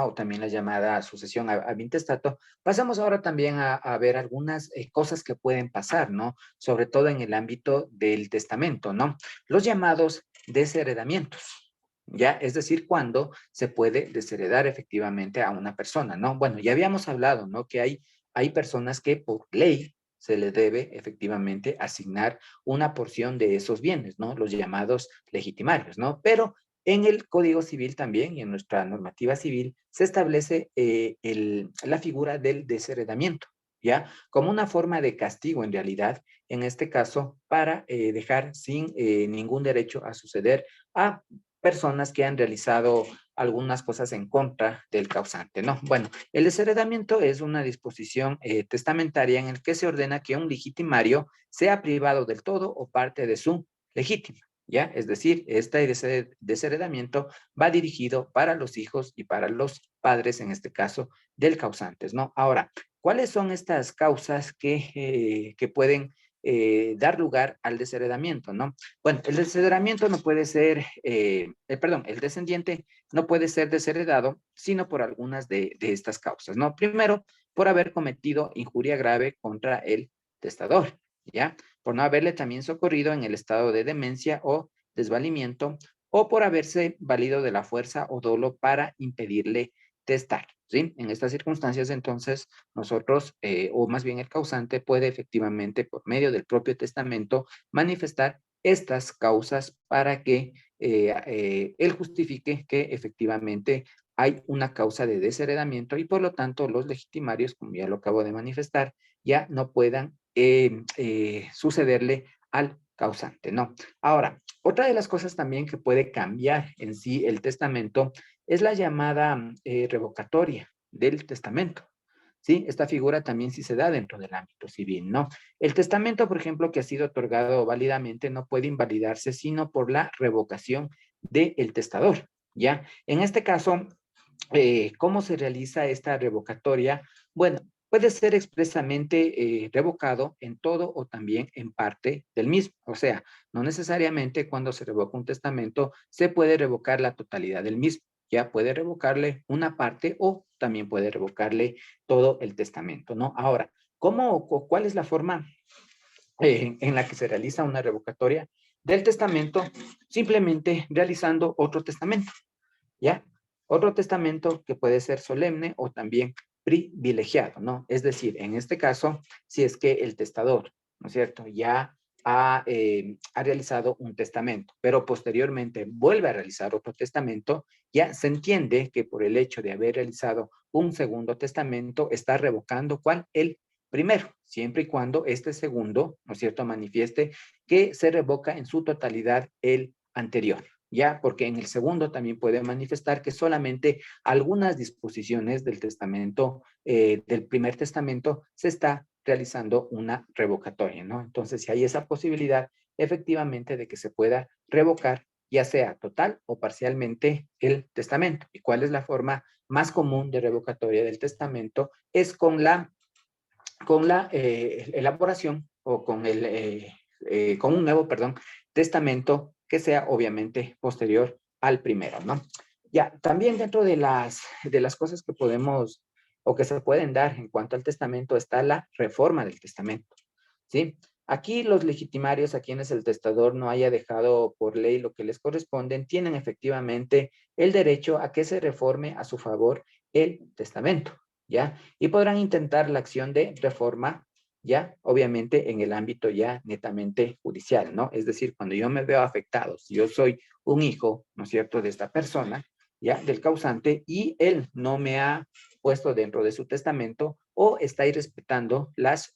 o también la llamada sucesión ab intestato, pasamos ahora también a ver algunas cosas que pueden pasar, ¿no? Sobre todo en el ámbito del testamento, ¿no? Los llamados desheredamientos. ¿Ya? Es decir, cuando se puede desheredar efectivamente a una persona, ¿no? Bueno, ya habíamos hablado, ¿no? Que hay personas que por ley se le debe efectivamente asignar una porción de esos bienes, ¿no? Los llamados legitimarios, ¿no? Pero en el Código Civil también y en nuestra normativa civil se establece la figura del desheredamiento, ¿ya? Como una forma de castigo en realidad, en este caso, para dejar sin ningún derecho a suceder a personas que han realizado algunas cosas en contra del causante, ¿no? Bueno, el desheredamiento es una disposición testamentaria en el que se ordena que un legitimario sea privado del todo o parte de su legítima, ¿ya? Es decir, este desheredamiento va dirigido para los hijos y para los padres, en este caso, del causante, ¿no? Ahora, ¿cuáles son estas causas que pueden dar lugar al desheredamiento, ¿no? Bueno, el desheredamiento no puede ser, el descendiente no puede ser desheredado, sino por algunas de estas causas, ¿no? Primero, por haber cometido injuria grave contra el testador, ¿ya? Por no haberle también socorrido en el estado de demencia o desvalimiento, o por haberse valido de la fuerza o dolo para impedirle testar, ¿sí? En estas circunstancias, entonces, nosotros, o más bien el causante, puede efectivamente, por medio del propio testamento, manifestar estas causas para que él justifique que efectivamente hay una causa de desheredamiento y por lo tanto los legitimarios, como ya lo acabo de manifestar, ya no puedan sucederle al causante, ¿no? Ahora, otra de las cosas también que puede cambiar en sí el testamento es la llamada revocatoria del testamento. ¿Sí? Esta figura también sí se da dentro del ámbito civil, ¿no? El testamento, por ejemplo, que ha sido otorgado válidamente no puede invalidarse sino por la revocación del testador, ¿ya? En este caso, ¿cómo se realiza esta revocatoria? Bueno, puede ser expresamente revocado en todo o también en parte del mismo. O sea, no necesariamente cuando se revoca un testamento se puede revocar la totalidad del mismo. Ya puede revocarle una parte o también puede revocarle todo el testamento, ¿no? Ahora, ¿cuál es la forma en la que se realiza una revocatoria del testamento? Simplemente realizando otro testamento, ¿ya? Otro testamento que puede ser solemne o también privilegiado, ¿no? Es decir, en este caso, si es que el testador, ¿no es cierto?, ya ha realizado un testamento, pero posteriormente vuelve a realizar otro testamento, ya se entiende que por el hecho de haber realizado un segundo testamento está revocando, ¿cuál? El primero, siempre y cuando este segundo, ¿no es cierto?, manifieste que se revoca en su totalidad el anterior. Ya, porque en el segundo también puede manifestar que solamente algunas disposiciones del testamento, del primer testamento, se está realizando una revocatoria, ¿no? Entonces, si hay esa posibilidad, efectivamente, de que se pueda revocar, ya sea total o parcialmente, el testamento. ¿Y cuál es la forma más común de revocatoria del testamento? Es con la elaboración o con un nuevo, perdón, testamento que sea obviamente posterior al primero, ¿no? Ya, también dentro de las cosas que podemos o que se pueden dar en cuanto al testamento está la reforma del testamento, ¿sí? Aquí los legitimarios a quienes el testador no haya dejado por ley lo que les corresponde, tienen efectivamente el derecho a que se reforme a su favor el testamento, ¿ya? Y podrán intentar la acción de reforma, ¿ya? Obviamente en el ámbito ya netamente judicial, ¿no? Es decir, cuando yo me veo afectado, si yo soy un hijo, ¿no es cierto?, de esta persona, ¿ya? Del causante, y él no me ha puesto dentro de su testamento o está irrespetando las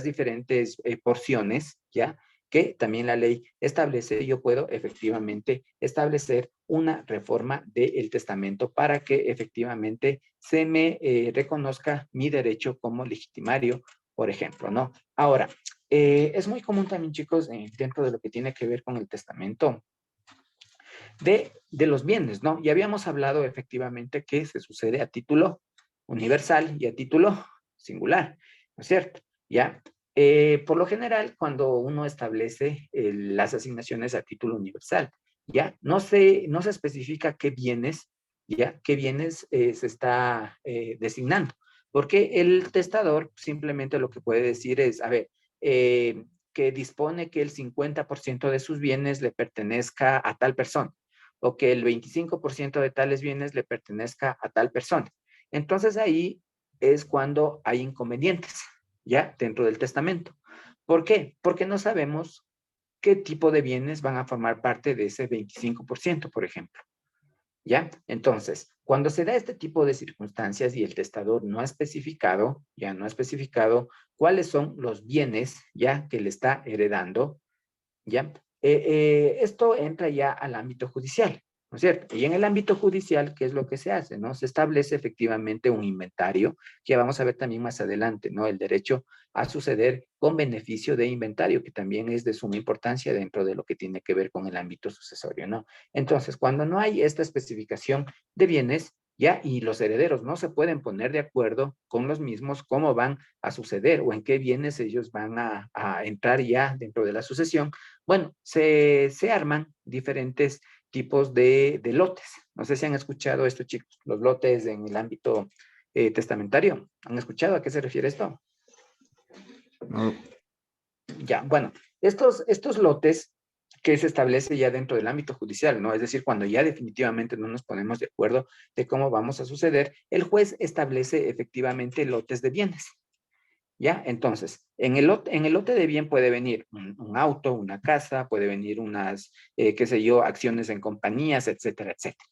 diferentes porciones, ¿ya? Que también la ley establece, yo puedo efectivamente establecer una reforma del testamento para que efectivamente se me reconozca mi derecho como legitimario, por ejemplo, ¿no? Ahora, es muy común también, chicos, dentro de lo que tiene que ver con el testamento, de los bienes, ¿no? Ya habíamos hablado efectivamente que se sucede a título universal y a título singular, ¿no es cierto? ¿Ya? Por lo general, cuando uno establece las asignaciones a título universal, ¿ya? No se especifica qué bienes, ¿ya? ¿Qué bienes se está designando? Porque el testador simplemente lo que puede decir es, a ver, que dispone que el 50% de sus bienes le pertenezca a tal persona o que el 25% de tales bienes le pertenezca a tal persona. Entonces ahí es cuando hay inconvenientes, ¿ya? Dentro del testamento. ¿Por qué? Porque no sabemos qué tipo de bienes van a formar parte de ese 25%, por ejemplo, ¿ya? Entonces, cuando se da este tipo de circunstancias y el testador no ha especificado, ya no ha especificado cuáles son los bienes, ya, que le está heredando, ¿ya? Esto entra ya al ámbito judicial, ¿no es cierto? Y en el ámbito judicial, ¿qué es lo que se hace, no? Se establece efectivamente un inventario, que vamos a ver también más adelante, ¿no? El derecho a suceder con beneficio de inventario, que también es de suma importancia dentro de lo que tiene que ver con el ámbito sucesorio, ¿no? Entonces, cuando no hay esta especificación de bienes, ¿ya? Y los herederos no se pueden poner de acuerdo con los mismos cómo van a suceder o en qué bienes ellos van a entrar ya dentro de la sucesión. Bueno, se arman diferentes tipos de lotes. No sé si han escuchado esto, chicos, los lotes en el ámbito testamentario. ¿Han escuchado a qué se refiere esto? No. Ya, bueno, estos lotes que se establece ya dentro del ámbito judicial, ¿no? Es decir, cuando ya definitivamente no nos ponemos de acuerdo de cómo vamos a suceder, el juez establece efectivamente lotes de bienes. ¿Ya? Entonces, en el lote de bien puede venir un auto, una casa, puede venir unas, qué sé yo, acciones en compañías, etcétera, etcétera.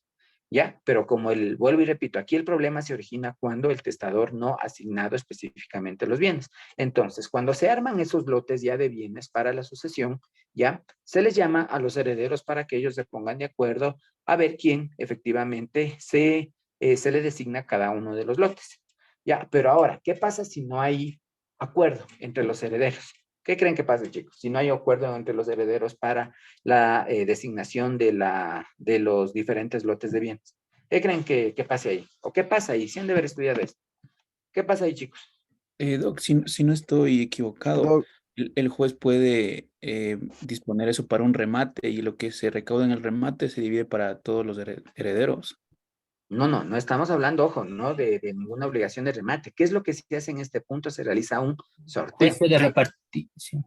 ¿Ya? Pero como vuelvo y repito, aquí el problema se origina cuando el testador no ha asignado específicamente los bienes. Entonces, cuando se arman esos lotes ya de bienes para la sucesión, ¿ya? Se les llama a los herederos para que ellos se pongan de acuerdo a ver quién efectivamente se le designa cada uno de los lotes. ¿Ya? Pero ahora, ¿qué pasa si no hay acuerdo entre los herederos? ¿Qué creen que pasa, chicos? Si no hay acuerdo entre los herederos para la designación de los diferentes lotes de bienes. ¿Qué creen que pase ahí? ¿O qué pasa ahí? Si han de haber estudiado esto. ¿Qué pasa ahí, chicos? Doc, si no estoy equivocado, Doc, el juez puede disponer eso para un remate y lo que se recauda en el remate se divide para todos los herederos. No estamos hablando, ojo, no de ninguna obligación de remate. ¿Qué es lo que se hace en este punto? Se realiza un sorteo. Juicio de repartición.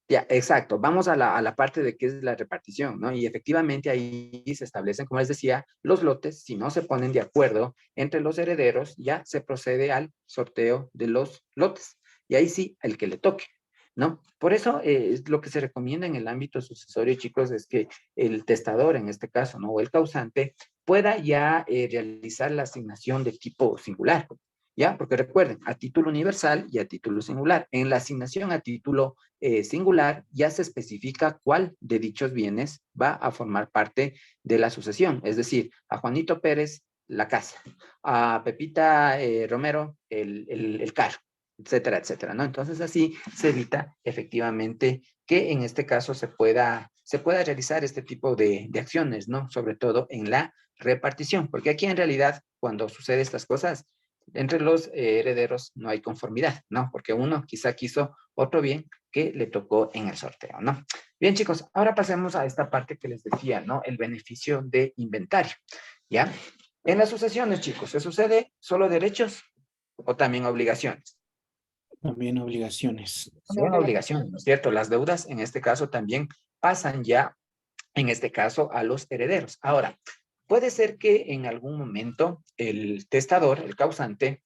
Ya, exacto. Vamos a la parte de qué es la repartición, ¿no? Y efectivamente ahí se establecen, como les decía, los lotes. Si no se ponen de acuerdo entre los herederos, ya se procede al sorteo de los lotes. Y ahí sí, el que le toque, ¿no? Por eso es lo que se recomienda en el ámbito sucesorio, chicos, es que el testador, en este caso, ¿no? O el causante, pueda ya realizar la asignación de tipo singular. ¿Ya? Porque recuerden, a título universal y a título singular. En la asignación a título singular ya se especifica cuál de dichos bienes va a formar parte de la sucesión. Es decir, a Juanito Pérez, la casa. A Pepita Romero, el carro, etcétera, etcétera, ¿no? Entonces así se evita efectivamente que en este caso se pueda realizar este tipo de acciones, ¿no? Sobre todo en la repartición, porque aquí en realidad cuando sucede estas cosas, entre los herederos no hay conformidad, ¿no? Porque uno quizá quiso otro bien que le tocó en el sorteo, ¿no? Bien, chicos, ahora pasemos a esta parte que les decía, ¿no? El beneficio de inventario, ¿ya? En las sucesiones, chicos, ¿se sucede solo derechos o también obligaciones? También obligaciones. También obligaciones, ¿no es cierto? Las deudas en este caso también pasan ya, en este caso, a los herederos. Ahora, puede ser que en algún momento el testador, el causante,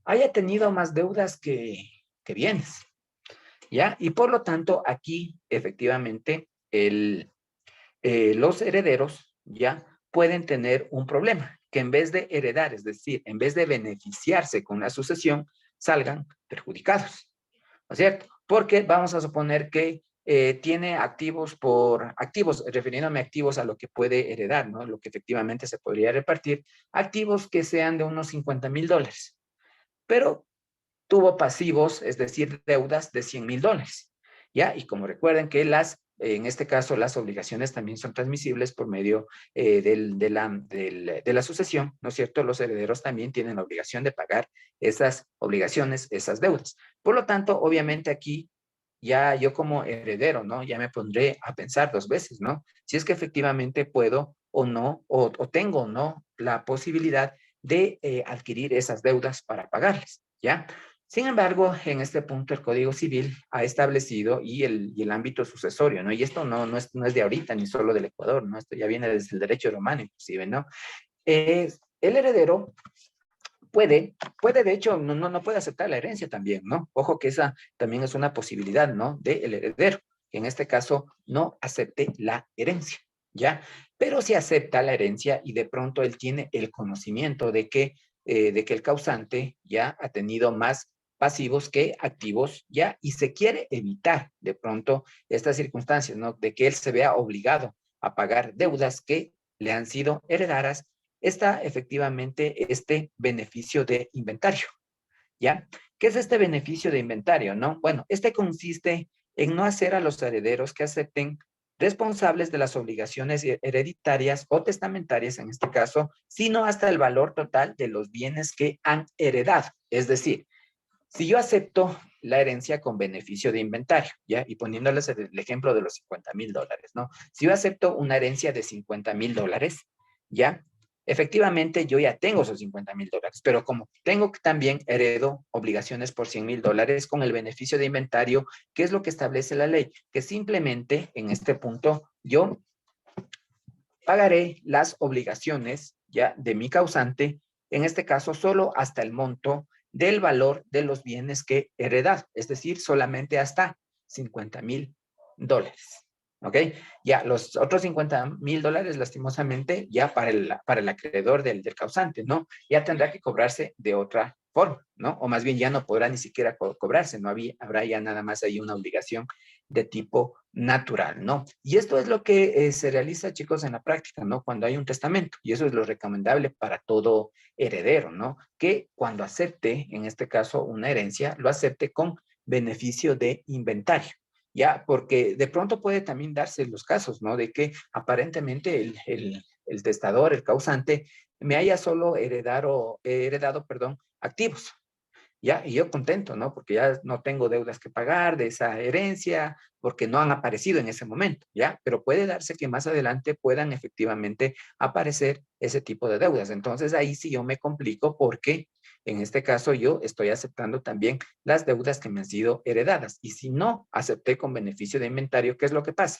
haya tenido más deudas que bienes, ¿ya? Y por lo tanto, aquí efectivamente los herederos ya pueden tener un problema, que en vez de heredar, es decir, en vez de beneficiarse con la sucesión, salgan perjudicados, ¿no es cierto? Porque vamos a suponer que tiene activos refiriéndome a activos a lo que puede heredar, ¿no? Lo que efectivamente se podría repartir, activos que sean de unos $50,000, pero tuvo pasivos, es decir, deudas de $100,000, ¿ya? Y como recuerden que en este caso, las obligaciones también son transmisibles por medio de la sucesión, ¿no es cierto? Los herederos también tienen la obligación de pagar esas obligaciones, esas deudas. Por lo tanto, obviamente aquí ya yo como heredero, ¿no? Ya me pondré a pensar dos veces, ¿no? Si es que efectivamente puedo o no, o tengo o no la posibilidad de adquirir esas deudas para pagarles, ¿ya? Sin embargo, en este punto el Código Civil ha establecido y el ámbito sucesorio, ¿no? Y esto no es de ahorita ni solo del Ecuador, ¿no? Esto ya viene desde el derecho romano inclusive, ¿no? El heredero puede de hecho, no puede aceptar la herencia también, ¿no? Ojo que esa también es una posibilidad, ¿no? Del heredero, que en este caso no acepte la herencia, ¿ya? Pero si acepta la herencia y de pronto él tiene el conocimiento de que el causante ya ha tenido más pasivos que activos, ¿ya? Y se quiere evitar de pronto estas circunstancias, ¿no? De que él se vea obligado a pagar deudas que le han sido heredadas, está efectivamente este beneficio de inventario, ¿ya? ¿Qué es este beneficio de inventario, no? Bueno, este consiste en no hacer a los herederos que acepten responsables de las obligaciones hereditarias o testamentarias, en este caso, sino hasta el valor total de los bienes que han heredado. Es decir, si yo acepto la herencia con beneficio de inventario, ¿ya? Y poniéndoles el ejemplo de los $50,000, ¿no? Si yo acepto una herencia de $50,000, ¿ya? efectivamente yo ya tengo esos $50,000, pero como tengo que también heredo obligaciones por $100,000 con el beneficio de inventario, ¿qué es lo que establece la ley? Que simplemente en este punto yo pagaré las obligaciones ya de mi causante, en este caso solo hasta el monto del valor de los bienes que he heredado, es decir, solamente hasta $50,000. ¿Ok? Ya los otros $50,000, lastimosamente, ya para el acreedor del causante, ¿no? Ya tendrá que cobrarse de otra forma, ¿no? O más bien ya no podrá ni siquiera cobrarse, no habrá ya nada más ahí una obligación de tipo natural, ¿no? Y esto es lo que se realiza, chicos, en la práctica, ¿no? Cuando hay un testamento, y eso es lo recomendable para todo heredero, ¿no? Que cuando acepte, en este caso, una herencia, lo acepte con beneficio de inventario. Ya, porque de pronto puede también darse los casos, ¿no? De que aparentemente el testador, el causante, me haya solo heredado, perdón, activos, ¿ya? Y yo contento, ¿no? Porque ya no tengo deudas que pagar de esa herencia, porque no han aparecido en ese momento, ¿ya? Pero puede darse que más adelante puedan efectivamente aparecer ese tipo de deudas. Entonces ahí sí yo me complico porque en este caso yo estoy aceptando también las deudas que me han sido heredadas. Y si no acepté con beneficio de inventario, ¿qué es lo que pasa?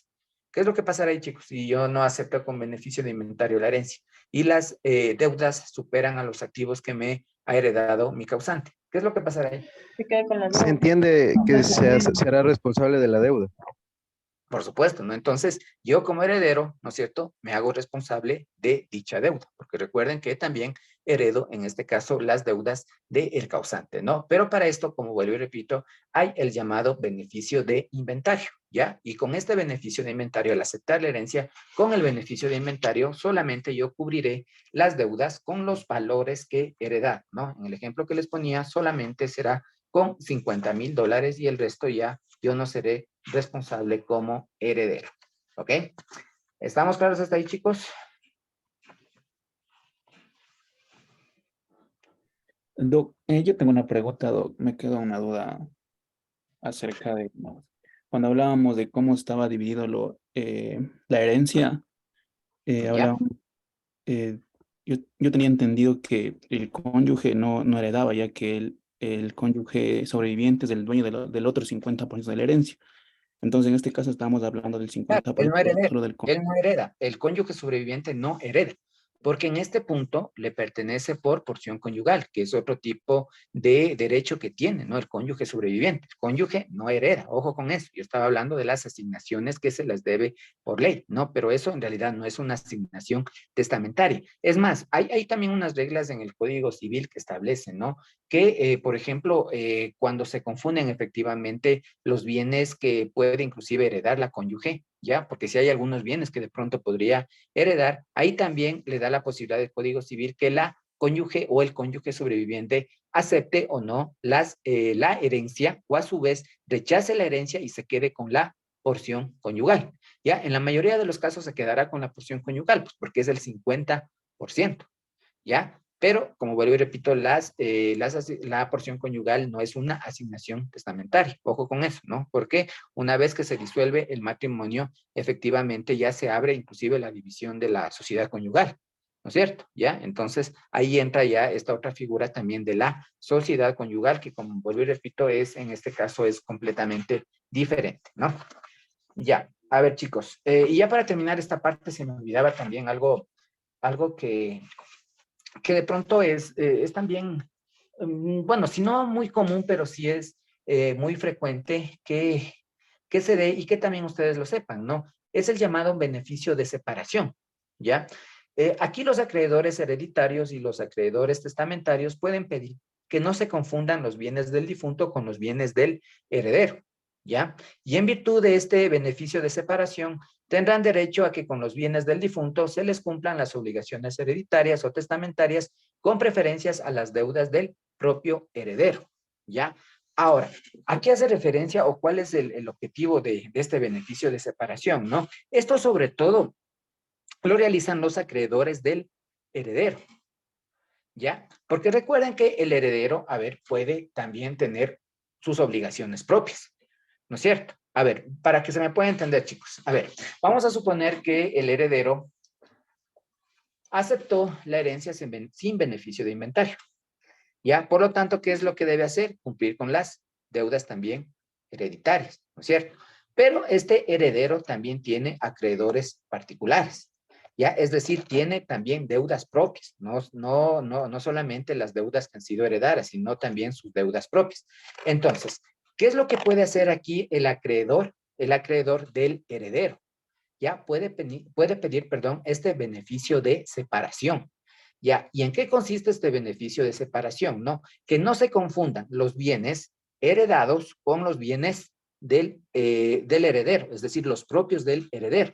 ¿Qué es lo que pasará ahí, chicos, si yo no acepto con beneficio de inventario la herencia y las deudas superan a los activos que me ha heredado mi causante? ¿Qué es lo que pasará ahí? Se queda con la Se deuda. entiende que será responsable de la deuda. Por supuesto, ¿no? Entonces, yo como heredero, ¿no es cierto?, me hago responsable de dicha deuda, porque recuerden que también heredo, en este caso, las deudas del causante, ¿no? Pero para esto, como vuelvo y repito, hay el llamado beneficio de inventario, ¿ya? Y con este beneficio de inventario, al aceptar la herencia, con el beneficio de inventario, solamente yo cubriré las deudas con los valores que he heredado, ¿no? En el ejemplo que les ponía, solamente será con $50,000 y el resto ya yo no seré responsable como heredero. ¿Ok? ¿Estamos claros hasta ahí, chicos? Doc, yo tengo una pregunta, Doc. Me queda una duda acerca de, ¿no? Cuando hablábamos de cómo estaba dividido la herencia, ¿Ya? hablábamos, eh, yo tenía entendido que el cónyuge no heredaba, ya que el cónyuge sobreviviente es el dueño del otro 50% de la herencia. Entonces, en este caso estamos hablando del Claro, él no 50% hereda, solo del él cónyuge. no hereda, el cónyuge sobreviviente no hereda, porque en este punto le pertenece por porción conyugal, que es otro tipo de derecho que tiene, ¿no? El cónyuge sobreviviente. El cónyuge no hereda, ojo con eso. Yo estaba hablando de las asignaciones que se les debe por ley, ¿no? Pero eso en realidad no es una asignación testamentaria. Es más, hay también unas reglas en el Código Civil que establecen, ¿no? Que, por ejemplo, cuando se confunden efectivamente los bienes que puede inclusive heredar la cónyuge, ¿ya? Porque si hay algunos bienes que de pronto podría heredar, ahí también le da la posibilidad del Código Civil que la cónyuge o el cónyuge sobreviviente acepte o no la herencia o a su vez rechace la herencia y se quede con la porción conyugal, ¿ya? En la mayoría de los casos se quedará con la porción conyugal, pues porque es el 50%, ¿ya? Pero, como vuelvo y repito, la porción conyugal no es una asignación testamentaria. Ojo con eso, ¿no? Porque una vez que se disuelve el matrimonio, efectivamente ya se abre inclusive la división de la sociedad conyugal, ¿no es cierto? ¿Ya? Entonces, ahí entra ya esta otra figura también de la sociedad conyugal, que como vuelvo y repito, en este caso es completamente diferente, ¿no? Ya, a ver, chicos, y ya para terminar esta parte se me olvidaba también algo que de pronto es también, bueno, si no muy común, pero sí es muy frecuente que se dé y que también ustedes lo sepan, ¿no? Es el llamado beneficio de separación, ¿ya? Aquí los acreedores hereditarios y los acreedores testamentarios pueden pedir que no se confundan los bienes del difunto con los bienes del heredero, ¿ya? Y en virtud de este beneficio de separación, tendrán derecho a que con los bienes del difunto se les cumplan las obligaciones hereditarias o testamentarias con preferencias a las deudas del propio heredero, ¿ya? Ahora, ¿a qué hace referencia o cuál es el objetivo de este beneficio de separación, no? Esto sobre todo lo realizan los acreedores del heredero, ¿ya? Porque recuerden que el heredero, a ver, puede también tener sus obligaciones propias, ¿no es cierto? A ver, para que se me pueda entender, chicos. A ver, vamos a suponer que el heredero aceptó la herencia sin beneficio de inventario. ¿Ya? Por lo tanto, ¿qué es lo que debe hacer? Cumplir con las deudas también hereditarias, ¿no es cierto? Pero este heredero también tiene acreedores particulares, ¿ya? Es decir, tiene también deudas propias, no solamente las deudas que han sido heredadas, sino también sus deudas propias. Entonces, ¿qué es lo que puede hacer aquí el acreedor del heredero? Ya puede pedir, perdón, este beneficio de separación. ¿Ya? ¿Y en qué consiste este beneficio de separación? ¿No? Que no se confundan los bienes heredados con los bienes del heredero, es decir, los propios del heredero.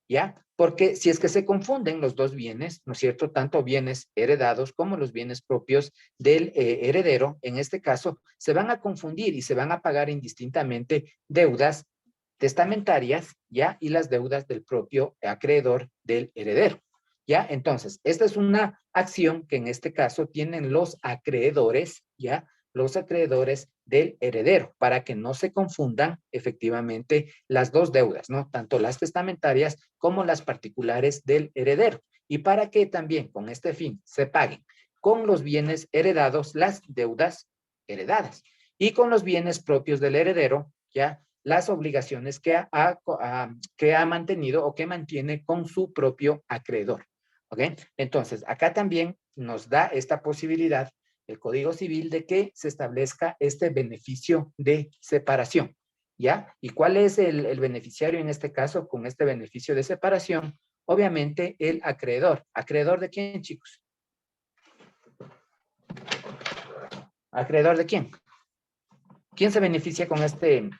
¿Ya? Porque si es que se confunden los dos bienes, ¿no es cierto? Tanto bienes heredados como los bienes propios del heredero, en este caso, se van a confundir y se van a pagar indistintamente deudas testamentarias, ¿ya? Y las deudas del propio acreedor del heredero. ¿Ya? Entonces, esta es una acción que en este caso tienen los acreedores, ¿ya? Los acreedores del heredero, para que no se confundan efectivamente las dos deudas, ¿no? Tanto las testamentarias como las particulares del heredero. Y para que también con este fin se paguen con los bienes heredados las deudas heredadas y con los bienes propios del heredero, ¿ya? Las obligaciones que ha mantenido o que mantiene con su propio acreedor. ¿Ok? Entonces, acá también nos da esta posibilidad el Código Civil de que se establezca este beneficio de separación. ¿Ya? ¿Y cuál es el beneficiario en este caso con este beneficio de separación? Obviamente el acreedor. ¿Acreedor de quién, chicos? ¿Acreedor de quién? ¿Quién se beneficia con este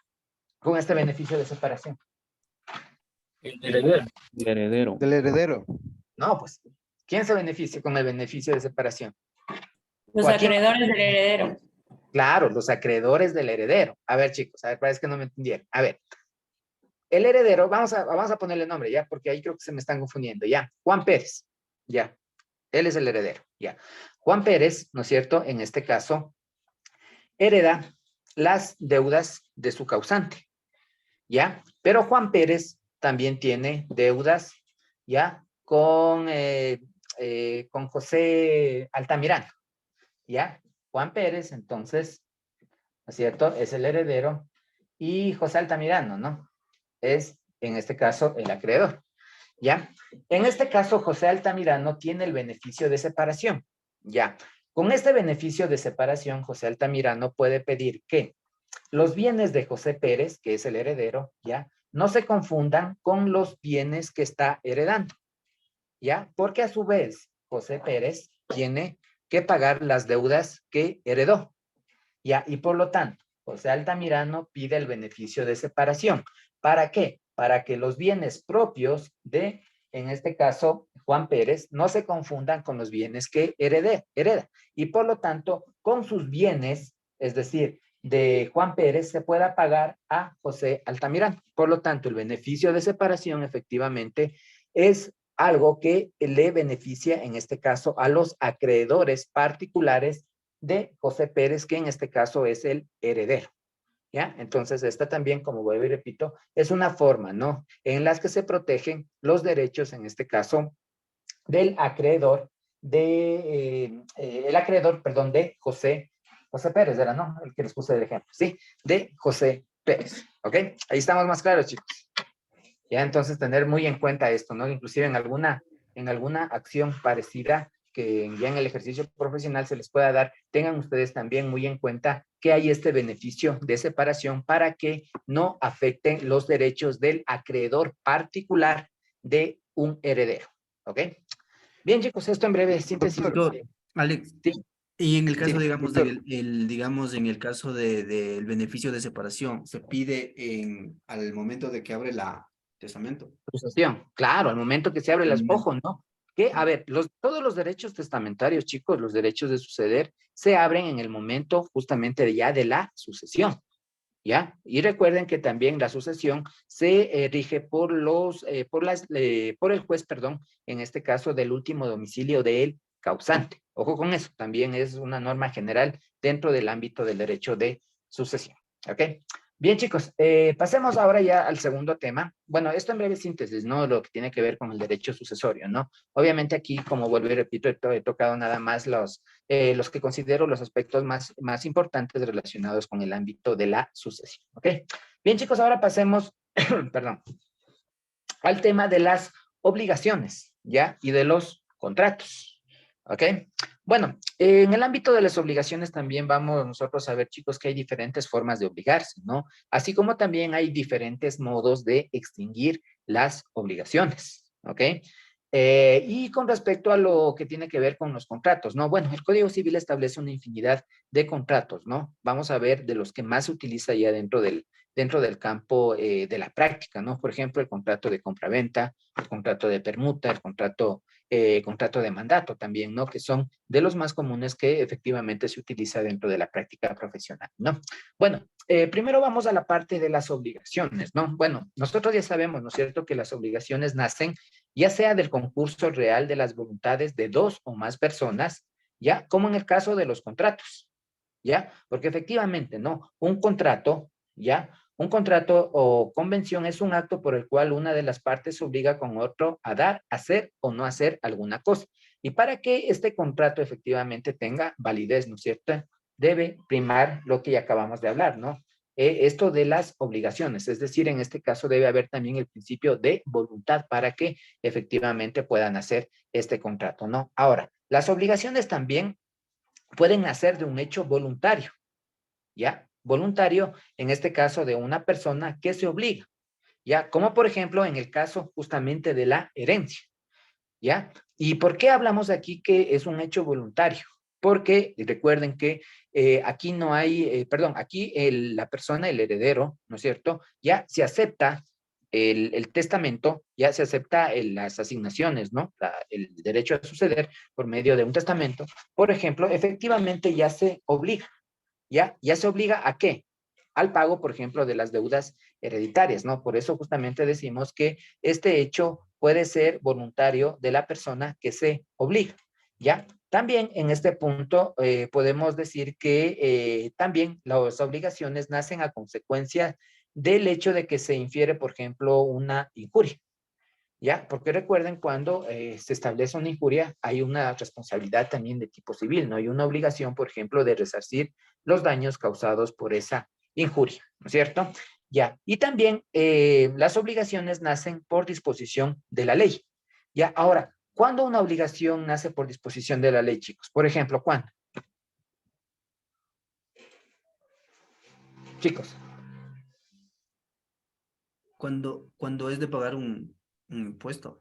beneficio de separación? El heredero. El heredero. Del heredero. No, pues, ¿quién se beneficia con el beneficio de separación? Los ¿O a quién? acreedores del heredero. Claro, los acreedores del heredero. A ver, chicos, a ver, parece que no me entendieron. A ver, el heredero, vamos a ponerle nombre, ¿ya? Porque ahí creo que se me están confundiendo, ¿ya? Juan Pérez, ¿ya? Él es el heredero, ¿ya? Juan Pérez, ¿no es cierto? En este caso, hereda las deudas de su causante, ¿ya? Pero Juan Pérez también tiene deudas, ¿ya? Con José Altamirano, ¿ya? Juan Pérez, entonces, ¿no es cierto? Es el heredero y José Altamirano, ¿no? Es, en este caso, el acreedor, ¿ya? En este caso, José Altamirano tiene el beneficio de separación, ¿ya? Con este beneficio de separación, José Altamirano puede pedir que los bienes de José Pérez, que es el heredero, ¿ya? No se confundan con los bienes que está heredando, ¿ya? Porque a su vez, José Pérez tiene que pagar las deudas que heredó, ¿ya? Y por lo tanto, José Altamirano pide el beneficio de separación. ¿Para qué? Para que los bienes propios de, en este caso, Juan Pérez, no se confundan con los bienes que hereda. Y por lo tanto, con sus bienes, es decir, de Juan Pérez, se pueda pagar a José Altamirano. Por lo tanto, el beneficio de separación efectivamente es algo que le beneficia, en este caso, a los acreedores particulares de José Pérez, que en este caso es el heredero. ¿Ya? Entonces, esta también, como vuelvo y repito, es una forma, ¿no? En las que se protegen los derechos, en este caso, del acreedor, el acreedor, perdón, de José Pérez, era, ¿no? El que les puse el ejemplo, ¿sí? De José Pérez, ¿ok? Ahí estamos más claros, chicos. Ya, entonces, tener muy en cuenta esto, ¿no? Inclusive en alguna acción parecida que ya en el ejercicio profesional se les pueda dar, tengan ustedes también muy en cuenta que hay este beneficio de separación para que no afecten los derechos del acreedor particular de un heredero, ¿ok? Bien, chicos, esto en breve síntesis. Doctor, Alex, Sí, y en el caso, sí, digamos, doctor. digamos, en el caso del beneficio de separación, ¿se pide al momento de que abre la testamento? Sucesión, claro, al momento que se abre las, ojo, ¿no? Que, a ver, todos los derechos testamentarios, chicos, los derechos de suceder, se abren en el momento justamente ya de la sucesión, ¿ya? Y recuerden que también la sucesión se rige por el juez, perdón, en este caso del último domicilio del causante. Ojo con eso, también es una norma general dentro del ámbito del derecho de sucesión, ¿ok? Bien, chicos, pasemos ahora ya al segundo tema. Bueno, esto en breve síntesis, ¿no? Lo que tiene que ver con el derecho sucesorio, ¿no? Obviamente aquí, como vuelvo y repito, he tocado nada más los que considero los aspectos más importantes relacionados con el ámbito de la sucesión, ¿ok? Bien, chicos, ahora pasemos, perdón, al tema de las obligaciones, ¿ya? Y de los contratos, ¿ok? Bueno, en el ámbito de las obligaciones también vamos nosotros a ver, chicos, que hay diferentes formas de obligarse, ¿no? Así como también hay diferentes modos de extinguir las obligaciones, ¿ok? Y con respecto a lo que tiene que ver con los contratos, ¿no? Bueno, el Código Civil establece una infinidad de contratos, ¿no? Vamos a ver de los que más se utiliza ya dentro del campo de la práctica, ¿no? Por ejemplo, el contrato de compraventa, el contrato de permuta, el contrato de mandato también, ¿no? Que son de los más comunes que efectivamente se utiliza dentro de la práctica profesional, ¿no? Bueno, primero vamos a la parte de las obligaciones, ¿no? Bueno, nosotros ya sabemos, ¿no es cierto?, que las obligaciones nacen ya sea del concurso real de las voluntades de dos o más personas, ¿ya? Como en el caso de los contratos, ¿ya? Porque efectivamente, ¿no? Un contrato, ¿ya? Un contrato o convención es un acto por el cual una de las partes obliga con otro a dar, hacer o no hacer alguna cosa. Y para que este contrato efectivamente tenga validez, ¿no es cierto?, debe primar lo que ya acabamos de hablar, ¿no? Esto de las obligaciones, es decir, en este caso debe haber también el principio de voluntad para que efectivamente puedan hacer este contrato, ¿no? Ahora, las obligaciones también pueden nacer de un hecho voluntario, ¿ya? Voluntario, en este caso, de una persona que se obliga, ¿ya? Como por ejemplo en el caso justamente de la herencia, ¿ya? ¿Y por qué hablamos aquí que es un hecho voluntario? Porque recuerden que aquí no hay, perdón, aquí la persona, el heredero, ¿no es cierto?, ya se acepta el testamento, ya se acepta las asignaciones, ¿no? El derecho a suceder por medio de un testamento. Por ejemplo, efectivamente ya se obliga. ¿Ya? ¿Ya se obliga a qué? Al pago, por ejemplo, de las deudas hereditarias, ¿no? Por eso justamente decimos que este hecho puede ser voluntario de la persona que se obliga, ¿ya? También en este punto podemos decir que también las obligaciones nacen a consecuencia del hecho de que se infiere, por ejemplo, una injuria, ¿ya? Porque recuerden, cuando se establece una injuria, hay una responsabilidad también de tipo civil, ¿no? Hay una obligación, por ejemplo, de resarcir los daños causados por esa injuria, ¿no es cierto? Ya, y también las obligaciones nacen por disposición de la ley, ¿ya? Ahora, ¿cuándo una obligación nace por disposición de la ley, chicos? Por ejemplo, ¿cuándo? Chicos. Cuando es de pagar un impuesto.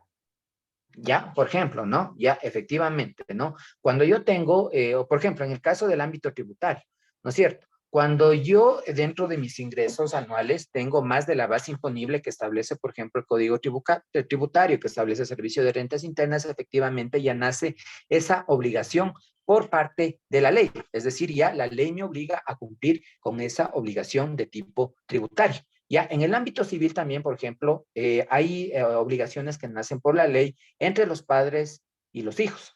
Ya, por ejemplo, ¿no? Ya, efectivamente, ¿no? Cuando yo tengo, o por ejemplo, en el caso del ámbito tributario, ¿no es cierto? Cuando yo dentro de mis ingresos anuales tengo más de la base imponible que establece, por ejemplo, el Código Tributario, que establece el Servicio de Rentas Internas, efectivamente ya nace esa obligación por parte de la ley. Es decir, ya la ley me obliga a cumplir con esa obligación de tipo tributario. Ya, en el ámbito civil también, por ejemplo, hay obligaciones que nacen por la ley entre los padres y los hijos.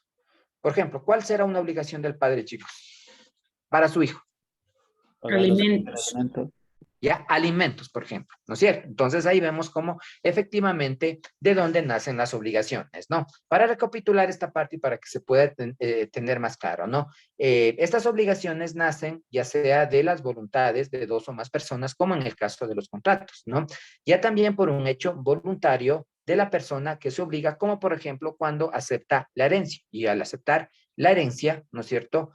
Por ejemplo, ¿cuál será una obligación del padre, chicos, para su hijo? Pagar los Alimentos. alimentos. Ya, alimentos, por ejemplo, ¿no es cierto? Entonces ahí vemos cómo efectivamente de dónde nacen las obligaciones, ¿no? Para recapitular esta parte y para que se pueda tener más claro, ¿no? Estas obligaciones nacen ya sea de las voluntades de dos o más personas, como en el caso de los contratos, ¿no? Ya también por un hecho voluntario de la persona que se obliga, como por ejemplo cuando acepta la herencia, y al aceptar la herencia, ¿no es cierto?,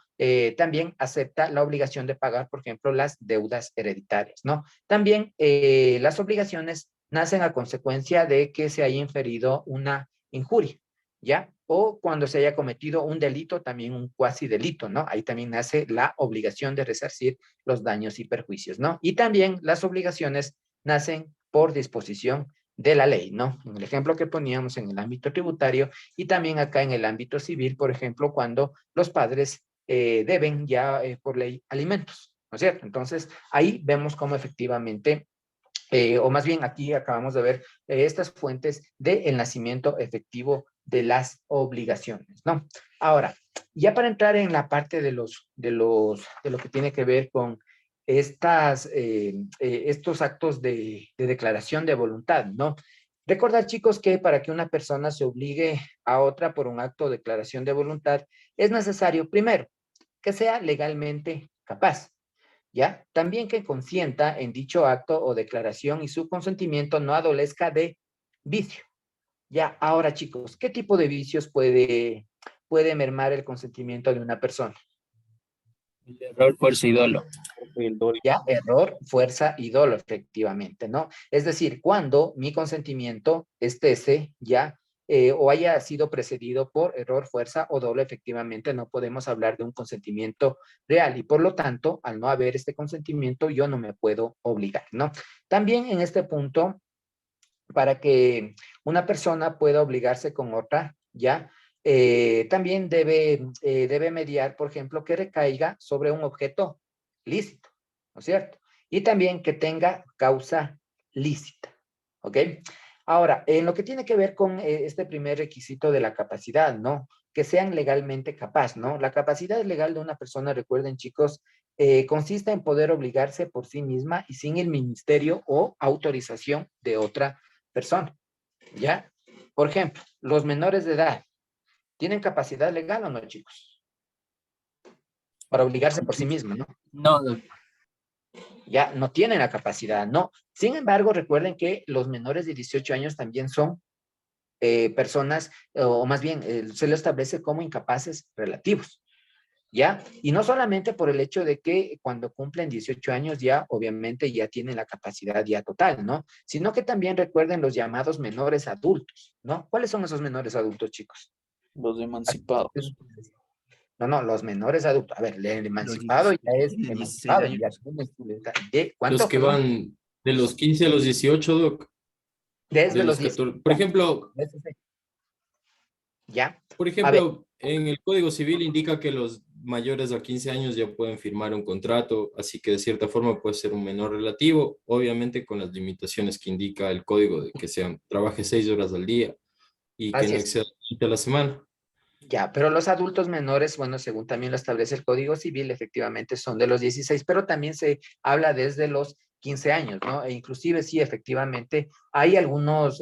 también acepta la obligación de pagar, por ejemplo, las deudas hereditarias, ¿no? También las obligaciones nacen a consecuencia de que se haya inferido una injuria, ¿ya? O cuando se haya cometido un delito, también un cuasi delito, ¿no? Ahí también nace la obligación de resarcir los daños y perjuicios, ¿no? Y también las obligaciones nacen por disposición de la ley, ¿no? En el ejemplo que poníamos en el ámbito tributario y también acá en el ámbito civil, por ejemplo, cuando los padres deben ya por ley alimentos, ¿no es cierto? Entonces, ahí vemos cómo efectivamente, o más bien aquí acabamos de ver estas fuentes del nacimiento efectivo de las obligaciones, ¿no? Ahora, ya para entrar en la parte de lo que tiene que ver con estos actos de declaración de voluntad, ¿no? Recordar, chicos, que para que una persona se obligue a otra por un acto de declaración de voluntad, es necesario, primero, que sea legalmente capaz, ¿ya? También que consienta en dicho acto o declaración y su consentimiento no adolezca de vicio. Ya, ahora, chicos, ¿qué tipo de vicios puede mermar el consentimiento de una persona? El error, fuerza y dolo. Ya, error, fuerza y dolo, efectivamente, ¿no? Es decir, cuando mi consentimiento esté, ya, o haya sido precedido por error, fuerza o dolo, efectivamente no podemos hablar de un consentimiento real y por lo tanto, al no haber este consentimiento, yo no me puedo obligar, ¿no? También en este punto, para que una persona pueda obligarse con otra, ya, también debe mediar, por ejemplo, que recaiga sobre un objeto lícito, ¿no es cierto? Y también que tenga causa lícita, ¿ok? Ahora, en lo que tiene que ver con este primer requisito de la capacidad, ¿no? Que sean legalmente capaz, ¿no? La capacidad legal de una persona, recuerden, chicos, consiste en poder obligarse por sí misma y sin el ministerio o autorización de otra persona, ¿ya? Por ejemplo, los menores de edad, ¿tienen capacidad legal o no, chicos? Para obligarse por sí mismos, ¿no? No, Ya no tienen la capacidad, ¿no? Sin embargo, recuerden que los menores de 18 años también son personas, o más bien, se lo establece como incapaces relativos, ¿ya? Y no solamente por el hecho de que cuando cumplen 18 años ya, obviamente, ya tienen la capacidad ya total, ¿no? Sino que también recuerden los llamados menores adultos, ¿no? ¿Cuáles son esos menores adultos, chicos? Los emancipados. No, no, los menores adultos. A ver, el Los emancipado ya es tienen 16 emancipado, ya años. tiene su edad. ¿De Los cuánto, que perdón? van de los 15 a los 18, Doc, Desde de los los 10. 14. Por ejemplo, ¿Ya? por A ver, ejemplo, en el Código Civil indica que los mayores a 15 años ya pueden firmar un contrato, así que de cierta forma puede ser un menor relativo, obviamente con las limitaciones que indica el código de que sean trabaje 6 horas al día y que así no es. exceda 20 a la semana. Ya, pero los adultos menores, bueno, según también lo establece el Código Civil, efectivamente son de los 16, pero también se habla desde los 15 años, ¿no? E inclusive sí, efectivamente, hay algunos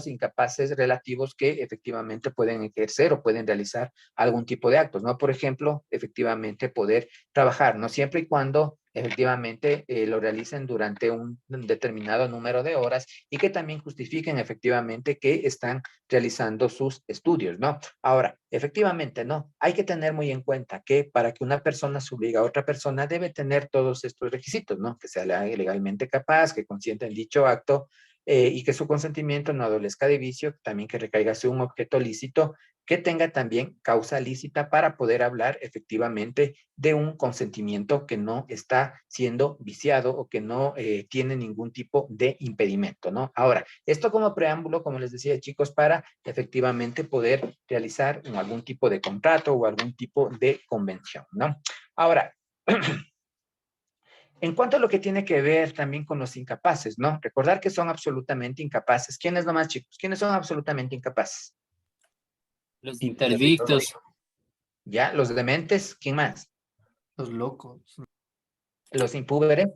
incapaces relativos que efectivamente pueden ejercer o pueden realizar algún tipo de actos, ¿no? Por ejemplo, efectivamente poder trabajar, ¿no? Siempre y cuando efectivamente lo realicen durante un determinado número de horas y que también justifiquen efectivamente que están realizando sus estudios, ¿no? Ahora, efectivamente, ¿no? Hay que tener muy en cuenta que para que una persona se obligue a otra persona debe tener todos estos requisitos, ¿no? Que sea legalmente capaz, que consienta en dicho acto y que su consentimiento no adolezca de vicio, también que recaiga sobre un objeto lícito, que tenga también causa lícita para poder hablar efectivamente de un consentimiento que no está siendo viciado o que no tiene ningún tipo de impedimento, ¿no? Ahora, esto como preámbulo, como les decía, chicos, para efectivamente poder realizar algún tipo de contrato o algún tipo de convención, ¿no? Ahora, en cuanto a lo que tiene que ver también con los incapaces, ¿no? Recordar que son absolutamente incapaces. ¿Quiénes nomás, chicos? ¿Quiénes son absolutamente incapaces? los interdictos, ¿Ya? Los dementes, ¿quién más? Los locos. Los impúberes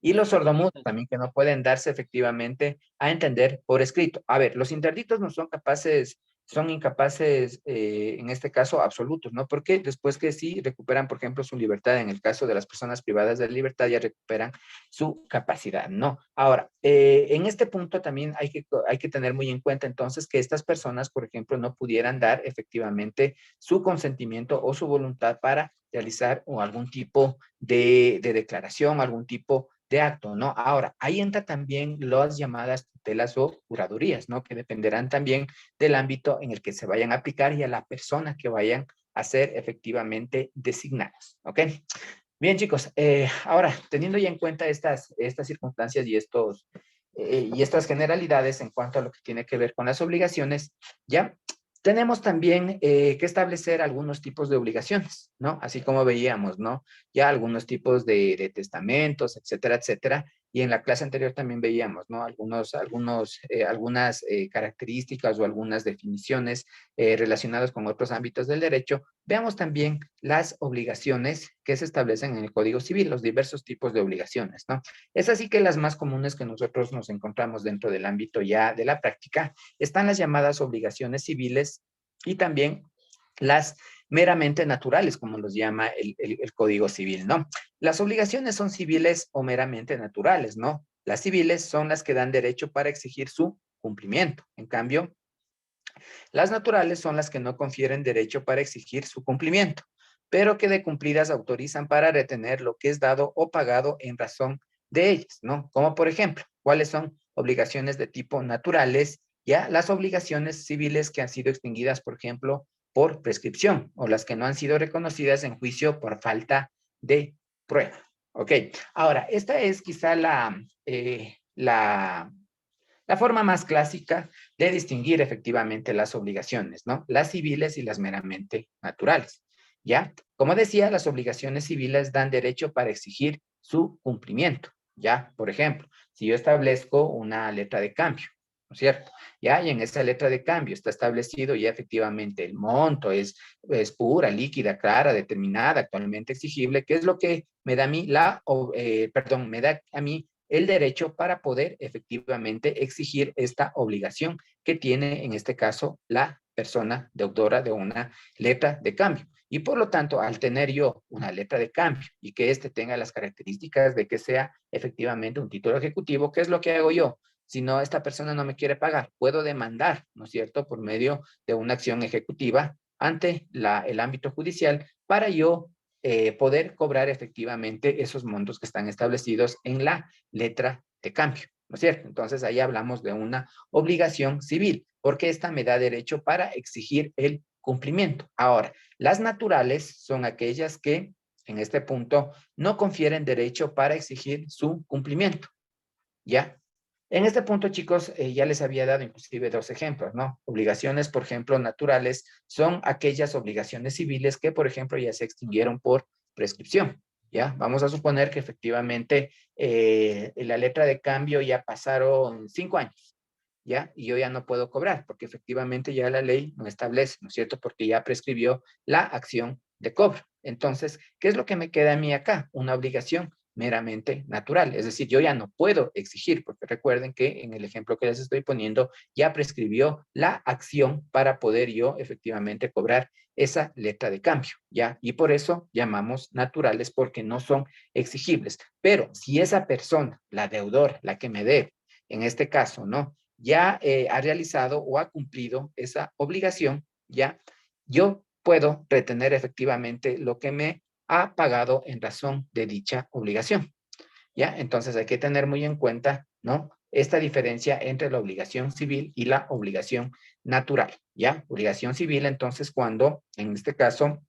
y los sordomudos también que no pueden darse efectivamente a entender por escrito. A ver, los interdictos no son capaces, son incapaces en este caso absolutos, ¿no? Porque después que sí recuperan, por ejemplo, su libertad, en el caso de las personas privadas de libertad ya recuperan su capacidad, ¿no? Ahora, en este punto también hay que tener muy en cuenta entonces que estas personas, por ejemplo, no pudieran dar efectivamente su consentimiento o su voluntad para realizar algún tipo de declaración, algún tipo de acto, ¿no? Ahora, ahí entra también las llamadas tutelas o curadurías, ¿no? Que dependerán también del ámbito en el que se vayan a aplicar y a la persona que vayan a ser efectivamente designadas, ¿ok? Bien, chicos, ahora, teniendo ya en cuenta estas circunstancias y estas generalidades en cuanto a lo que tiene que ver con las obligaciones, ya tenemos también que establecer algunos tipos de obligaciones, ¿no? Así como veíamos, ¿no? Ya algunos tipos de testamentos, etcétera, etcétera, y en la clase anterior también veíamos, ¿no? Algunas características o algunas definiciones relacionadas con otros ámbitos del derecho. Veamos también las obligaciones que se establecen en el Código Civil, los diversos tipos de obligaciones, ¿no? Es así que las más comunes que nosotros nos encontramos dentro del ámbito ya de la práctica están las llamadas obligaciones civiles y también las meramente naturales, como los llama el Código Civil, ¿no? Las obligaciones son civiles o meramente naturales, ¿no? Las civiles son las que dan derecho para exigir su cumplimiento. En cambio, las naturales son las que no confieren derecho para exigir su cumplimiento, pero que de cumplidas autorizan para retener lo que es dado o pagado en razón de ellas, ¿no? Como por ejemplo, ¿cuáles son obligaciones de tipo naturales? Ya las obligaciones civiles que han sido extinguidas, por ejemplo, por prescripción o las que no han sido reconocidas en juicio por falta de prueba. Ok, ahora, esta es quizá la forma más clásica de distinguir efectivamente las obligaciones, ¿no? Las civiles y las meramente naturales, ¿ya? Como decía, las obligaciones civiles dan derecho para exigir su cumplimiento, ¿ya? Por ejemplo, si yo establezco una letra de cambio, ¿no es cierto? ¿Ya? Y en esa letra de cambio está establecido ya efectivamente el monto, es pura, líquida, clara, determinada, actualmente exigible, que es lo que me da a mí me da a mí el derecho para poder efectivamente exigir esta obligación que tiene en este caso la persona deudora de una letra de cambio. Y por lo tanto, al tener yo una letra de cambio y que éste tenga las características de que sea efectivamente un título ejecutivo, ¿qué es lo que hago yo? Si no, esta persona no me quiere pagar, puedo demandar, ¿no es cierto?, por medio de una acción ejecutiva ante el ámbito judicial para yo poder cobrar efectivamente esos montos que están establecidos en la letra de cambio, ¿no es cierto? Entonces ahí hablamos de una obligación civil, porque esta me da derecho para exigir el cumplimiento. Ahora, las naturales son aquellas que en este punto no confieren derecho para exigir su cumplimiento, ¿ya? En este punto, chicos, ya les había dado inclusive dos ejemplos, ¿no? Obligaciones, por ejemplo, naturales son aquellas obligaciones civiles que, por ejemplo, ya se extinguieron por prescripción, ¿ya? Vamos a suponer que efectivamente la letra de cambio ya pasaron 5 años, ¿ya? Y yo ya no puedo cobrar porque efectivamente ya la ley no establece, ¿no es cierto? Porque ya prescribió la acción de cobro. Entonces, ¿qué es lo que me queda a mí acá? Una obligación meramente natural. Es decir, yo ya no puedo exigir, porque recuerden que en el ejemplo que les estoy poniendo, ya prescribió la acción para poder yo efectivamente cobrar esa letra de cambio, ¿ya? Y por eso llamamos naturales porque no son exigibles. Pero si esa persona, la deudora, la que me debe, en este caso, ¿no? Ya ha realizado o ha cumplido esa obligación, ¿ya? Yo puedo retener efectivamente lo que me ha pagado en razón de dicha obligación, ¿ya? Entonces hay que tener muy en cuenta, ¿no? Esta diferencia entre la obligación civil y la obligación natural, ¿ya? Obligación civil, entonces, cuando, en este caso,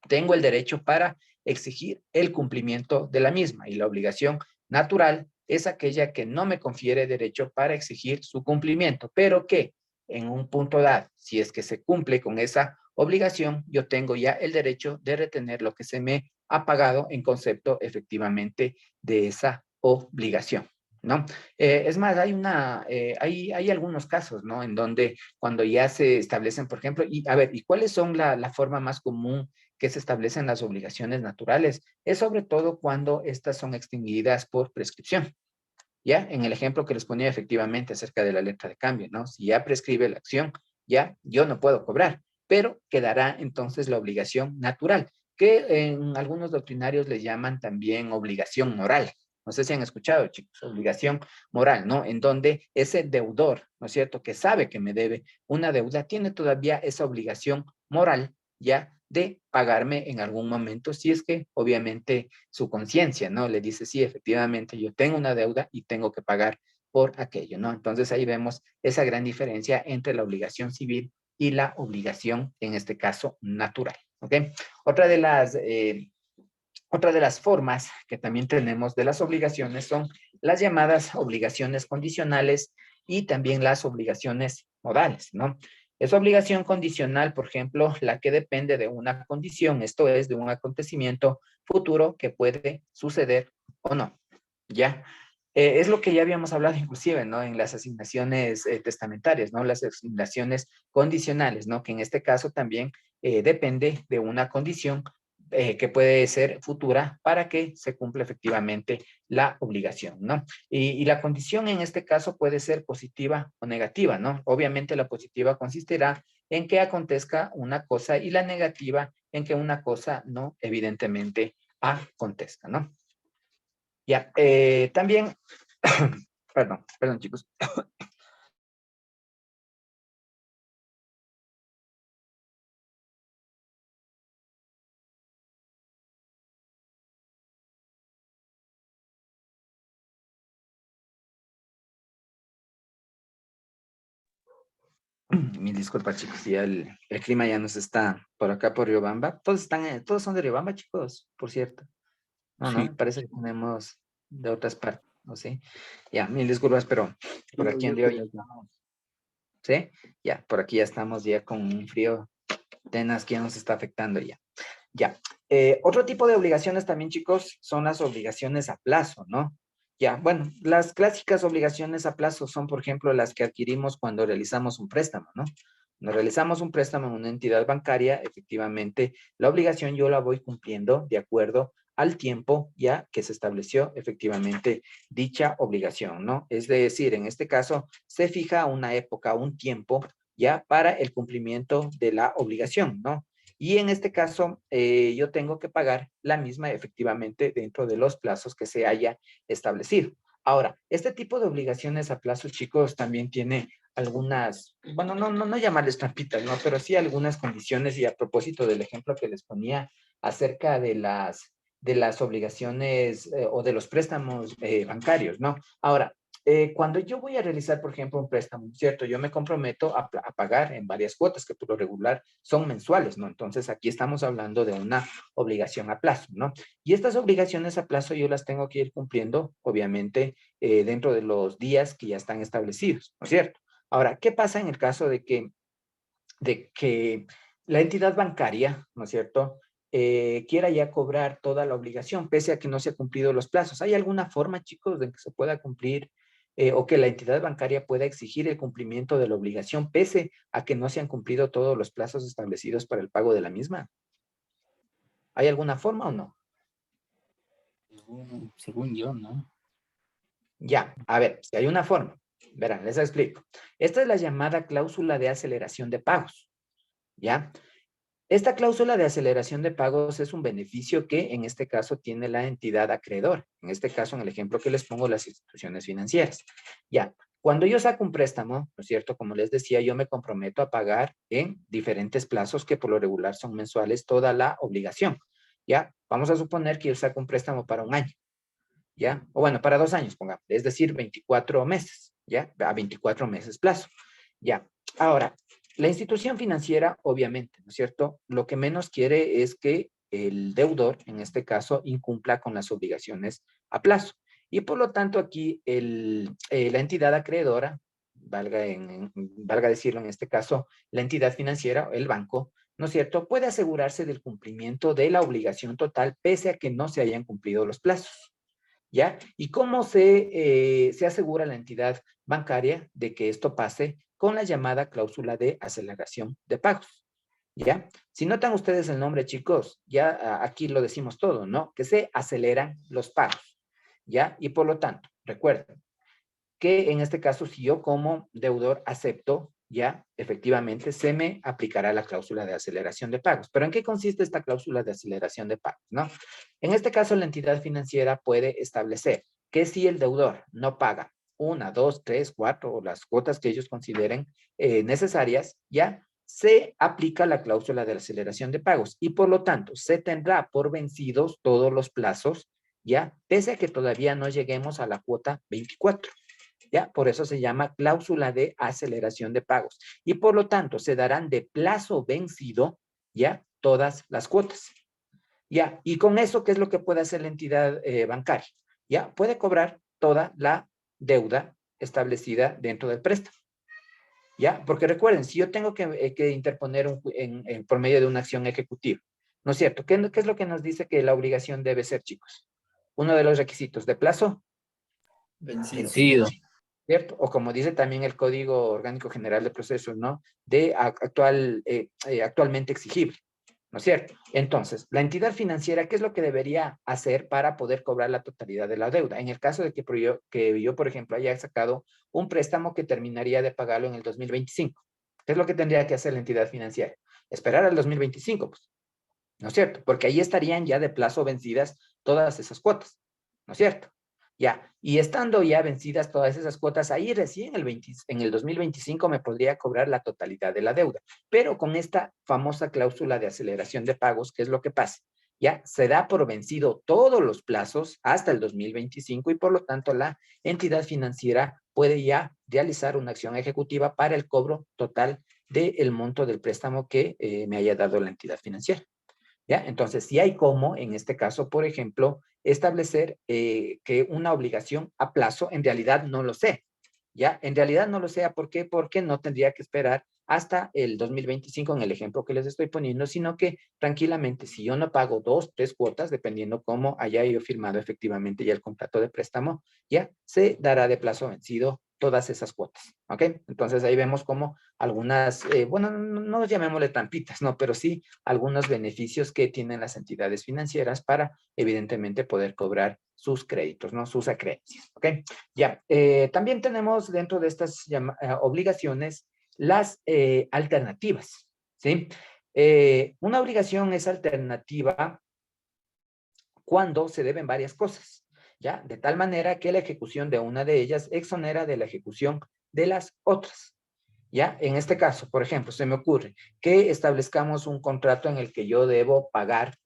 tengo el derecho para exigir el cumplimiento de la misma, y la obligación natural es aquella que no me confiere derecho para exigir su cumplimiento, pero que en un punto dado, si es que se cumple con esa obligación, yo tengo ya el derecho de retener lo que se me ha pagado en concepto efectivamente de esa obligación, ¿no? Es más, hay algunos casos, ¿no? En donde cuando ya se establecen, por ejemplo, y a ver, ¿y cuáles son la forma más común que se establecen las obligaciones naturales? Es sobre todo cuando estas son extinguidas por prescripción. ¿Ya? En el ejemplo que les ponía efectivamente acerca de la letra de cambio, ¿no? Si ya prescribe la acción, ya yo no puedo cobrar, pero quedará entonces la obligación natural, que en algunos doctrinarios le llaman también obligación moral. No sé si han escuchado, chicos, obligación moral, ¿no? En donde ese deudor, ¿no es cierto?, que sabe que me debe una deuda, tiene todavía esa obligación moral, ¿ya?, de pagarme en algún momento, si es que obviamente su conciencia, ¿no?, le dice, sí, efectivamente, yo tengo una deuda y tengo que pagar por aquello, ¿no? Entonces ahí vemos esa gran diferencia entre la obligación civil y la obligación, en este caso, natural, ¿ok? Otra de las formas que también tenemos de las obligaciones son las llamadas obligaciones condicionales y también las obligaciones modales, ¿no? Es obligación condicional, por ejemplo, la que depende de una condición, esto es, de un acontecimiento futuro que puede suceder o no, ¿ya? Es lo que ya habíamos hablado inclusive, ¿no? En las asignaciones testamentarias, ¿no? Las asignaciones condicionales, ¿no? Que en este caso también depende de una condición que puede ser futura para que se cumpla efectivamente la obligación, ¿no? Y la condición en este caso puede ser positiva o negativa, ¿no? Obviamente la positiva consistirá en que acontezca una cosa y la negativa en que una cosa no evidentemente acontezca, ¿no? Ya, también, perdón chicos. Mil disculpas chicos, ya el clima ya nos está por acá por Riobamba. Todos son de Riobamba chicos, por cierto. No, Sí, me parece que tenemos de otras partes, ¿no? Sí. Ya, mil disculpas, pero por aquí en Río ya estamos. ¿Sí? Ya, por aquí ya estamos ya con un frío tenaz que ya nos está afectando ya. Ya. Otro tipo de obligaciones también, chicos, son las obligaciones a plazo, ¿no? Ya, bueno, las clásicas obligaciones a plazo son, por ejemplo, las que adquirimos cuando realizamos un préstamo, ¿no? Cuando realizamos un préstamo en una entidad bancaria, efectivamente, la obligación yo la voy cumpliendo de acuerdo al tiempo ya que se estableció efectivamente dicha obligación, ¿no? Es decir, en este caso, se fija una época, un tiempo ya para el cumplimiento de la obligación, ¿no? Y en este caso, yo tengo que pagar la misma efectivamente dentro de los plazos que se haya establecido. Ahora, este tipo de obligaciones a plazos, chicos, también tiene algunas, bueno, no llamarles trampitas, ¿no? Pero sí algunas condiciones y a propósito del ejemplo que les ponía acerca de las obligaciones o de los préstamos bancarios, ¿no? Ahora, cuando yo voy a realizar, por ejemplo, un préstamo, ¿cierto? Yo me comprometo a pagar en varias cuotas que por lo regular son mensuales, ¿no? Entonces aquí estamos hablando de una obligación a plazo, ¿no? Y estas obligaciones a plazo yo las tengo que ir cumpliendo, obviamente, dentro de los días que ya están establecidos, ¿no es cierto? Ahora, ¿qué pasa en el caso de que la entidad bancaria, ¿no es cierto?, quiera ya cobrar toda la obligación, pese a que no se han cumplido los plazos? ¿Hay alguna forma, chicos, de que se pueda cumplir o que la entidad bancaria pueda exigir el cumplimiento de la obligación, pese a que no se han cumplido todos los plazos establecidos para el pago de la misma? ¿Hay alguna forma o no? Según yo, ¿no? Ya, a ver, si hay una forma, verán, les explico. Esta es la llamada cláusula de aceleración de pagos, ¿ya? Esta cláusula de aceleración de pagos es un beneficio que en este caso tiene la entidad acreedora. En este caso, en el ejemplo que les pongo, las instituciones financieras. Ya, cuando yo saco un préstamo, ¿no es cierto? Como les decía, yo me comprometo a pagar en diferentes plazos que por lo regular son mensuales toda la obligación. Ya, vamos a suponer que yo saco un préstamo para un año. ¿Ya? O bueno, para 2 años, pongamos, es decir, 24 meses, ¿ya? A 24 meses plazo, ¿ya? Ahora, la institución financiera, obviamente, ¿no es cierto? Lo que menos quiere es que el deudor, en este caso, incumpla con las obligaciones a plazo. Y por lo tanto, aquí la entidad acreedora, valga decirlo en este caso, la entidad financiera, el banco, ¿no es cierto?, puede asegurarse del cumplimiento de la obligación total, pese a que no se hayan cumplido los plazos. ¿Ya? ¿Y cómo se asegura la entidad bancaria de que esto pase? Con la llamada cláusula de aceleración de pagos, ¿ya? Si notan ustedes el nombre, chicos, ya aquí lo decimos todo, ¿no? Que se aceleran los pagos, ¿ya? Y por lo tanto, recuerden que en este caso, si yo como deudor acepto, ya efectivamente se me aplicará la cláusula de aceleración de pagos. ¿Pero en qué consiste esta cláusula de aceleración de pagos? ¿No? En este caso, la entidad financiera puede establecer que si el deudor no paga 1, 2, 3, 4 o las cuotas que ellos consideren necesarias, ya se aplica la cláusula de aceleración de pagos y por lo tanto se tendrá por vencidos todos los plazos, ya pese a que todavía no lleguemos a la cuota 24. ¿Ya? Por eso se llama cláusula de aceleración de pagos. Y por lo tanto, se darán de plazo vencido, ¿ya? Todas las cuotas. ¿Ya? Y con eso, ¿qué es lo que puede hacer la entidad bancaria? ¿Ya? Puede cobrar toda la deuda establecida dentro del préstamo. ¿Ya? Porque recuerden, si yo tengo que interponer por medio de una acción ejecutiva, ¿no es cierto? ¿Qué es lo que nos dice que la obligación debe ser, chicos? Uno de los requisitos de plazo Vencido. ¿Cierto? O como dice también el Código Orgánico General de Procesos, ¿no? Actualmente exigible, ¿no es cierto? Entonces, la entidad financiera, ¿qué es lo que debería hacer para poder cobrar la totalidad de la deuda? En el caso de que yo, por ejemplo, haya sacado un préstamo que terminaría de pagarlo en el 2025. ¿Qué es lo que tendría que hacer la entidad financiera? Esperar al 2025, pues, ¿no es cierto? Porque ahí estarían ya de plazo vencidas todas esas cuotas, ¿no es cierto? Ya, y estando ya vencidas todas esas cuotas, ahí recién en el 2025 me podría cobrar la totalidad de la deuda, pero con esta famosa cláusula de aceleración de pagos, ¿qué es lo que pasa? Ya se da por vencido todos los plazos hasta el 2025 y por lo tanto la entidad financiera puede ya realizar una acción ejecutiva para el cobro total del monto del préstamo que me haya dado la entidad financiera. ¿Ya? Entonces, si hay como, en este caso, por ejemplo, establecer que una obligación a plazo, en realidad no lo sé, ¿ya? En realidad no lo sé, ¿por qué? Porque no tendría que esperar hasta el 2025 en el ejemplo que les estoy poniendo, sino que tranquilamente, si yo no pago 2, 3 cuotas, dependiendo cómo haya yo firmado efectivamente ya el contrato de préstamo, ya se dará de plazo vencido todas esas cuotas, ¿ok? Entonces ahí vemos como algunas, bueno, no llamémosle trampitas, no, pero sí algunos beneficios que tienen las entidades financieras para, evidentemente, poder cobrar sus créditos, ¿no? Sus acreencias, ¿ok? Ya, también tenemos dentro de estas obligaciones las alternativas, ¿sí? Una obligación es alternativa cuando se deben varias cosas, ¿ya? De tal manera que la ejecución de una de ellas exonera de la ejecución de las otras, ¿ya? En este caso, por ejemplo, se me ocurre que establezcamos un contrato en el que yo debo pagar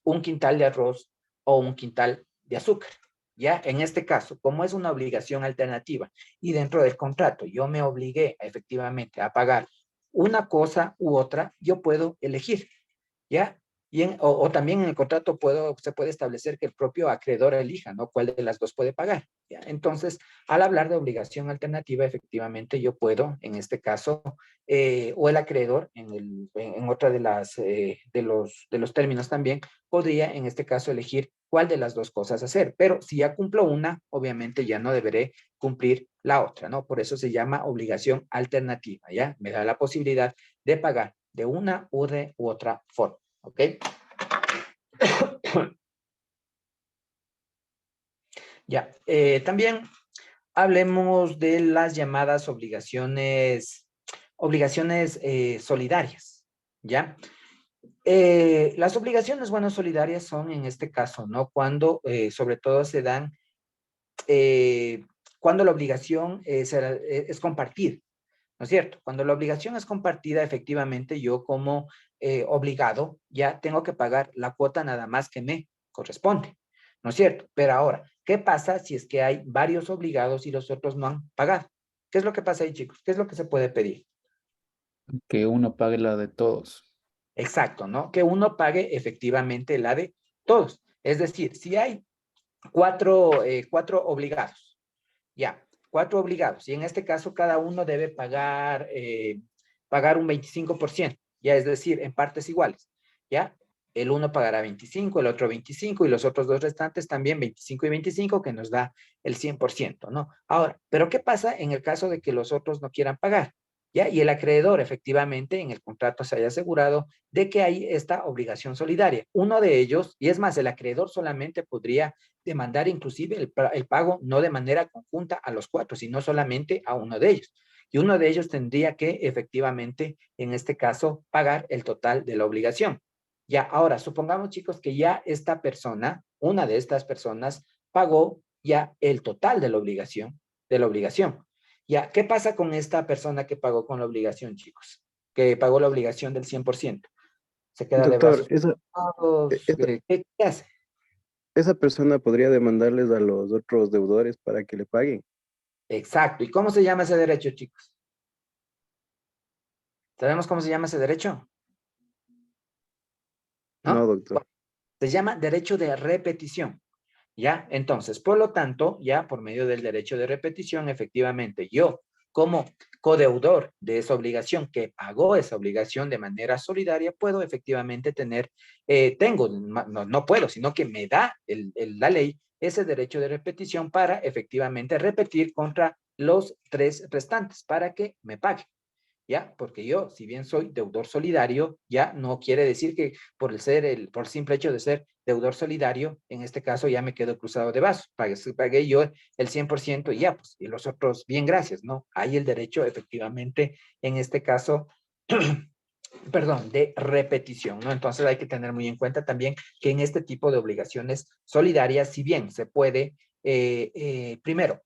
un quintal de arroz o un quintal de azúcar, ¿ya? En este caso, como es una obligación alternativa y dentro del contrato yo me obligué efectivamente a pagar una cosa u otra, yo puedo elegir, ¿ya? O también en el contrato se puede establecer que el propio acreedor elija, ¿no? ¿Cuál de las dos puede pagar? ¿Ya? Entonces, al hablar de obligación alternativa, efectivamente yo puedo, en este caso, o el acreedor, en otra de los términos también, podría, en este caso, elegir cuál de las dos cosas hacer. Pero si ya cumplo una, obviamente ya no deberé cumplir la otra, ¿no? Por eso se llama obligación alternativa, ¿ya? Me da la posibilidad de pagar de una u de otra forma, ¿ok? Ya, también hablemos de las llamadas obligaciones solidarias, ¿ya? Las obligaciones, bueno, solidarias son en este caso, ¿no? Cuando sobre todo se dan, cuando la obligación es compartida, ¿no es cierto? Cuando la obligación es compartida, efectivamente, yo como obligado ya tengo que pagar la cuota nada más que me corresponde, ¿no es cierto? Pero ahora, ¿qué pasa si es que hay varios obligados y los otros no han pagado? ¿Qué es lo que pasa ahí, chicos? ¿Qué es lo que se puede pedir? Que uno pague la de todos. Exacto, ¿no? Que uno pague efectivamente la de todos. Es decir, si hay cuatro obligados, ya, 4 obligados. Y en este caso, cada uno debe pagar un 25%, ya, es decir, en partes iguales, ¿ya? El uno pagará 25, el otro 25 y los otros dos restantes también 25 y 25, que nos da el 100%, ¿no? Ahora, ¿pero qué pasa en el caso de que los otros no quieran pagar? ¿Ya? Y el acreedor, efectivamente, en el contrato se haya asegurado de que hay esta obligación solidaria. Uno de ellos, y es más, el acreedor solamente podría demandar inclusive el pago no de manera conjunta a los 4, sino solamente a uno de ellos. Y uno de ellos tendría que efectivamente, en este caso, pagar el total de la obligación. Ya, ahora, supongamos, chicos, que ya esta persona, una de estas personas, pagó ya el total de la obligación, Ya, ¿qué pasa con esta persona que pagó con la obligación, chicos? Que pagó la obligación del 100%. Se queda de Doctor, brazos cruzados. ¿Qué hace? esa persona podría demandarles a los otros deudores para que le paguen. Exacto. ¿Y cómo se llama ese derecho, chicos? ¿Sabemos cómo se llama ese derecho? No, ¿No? doctor. Se llama derecho de repetición. ¿Ya? Entonces, por lo tanto, ya por medio del derecho de repetición, efectivamente, yo como codeudor de esa obligación, que pagó esa obligación de manera solidaria, puedo efectivamente tener, no puedo, sino que me da la ley ese derecho de repetición para efectivamente repetir contra los 3 restantes para que me paguen. ¿Ya? Porque yo, si bien soy deudor solidario, ya no quiere decir que por el simple hecho de ser deudor solidario, en este caso ya me quedo cruzado de brazos. Pagué yo el 100% y ya, pues, y los otros, bien, gracias, ¿no? Hay el derecho, efectivamente, en este caso, perdón, de repetición, ¿no? Entonces hay que tener muy en cuenta también que en este tipo de obligaciones solidarias, si bien se puede, primero,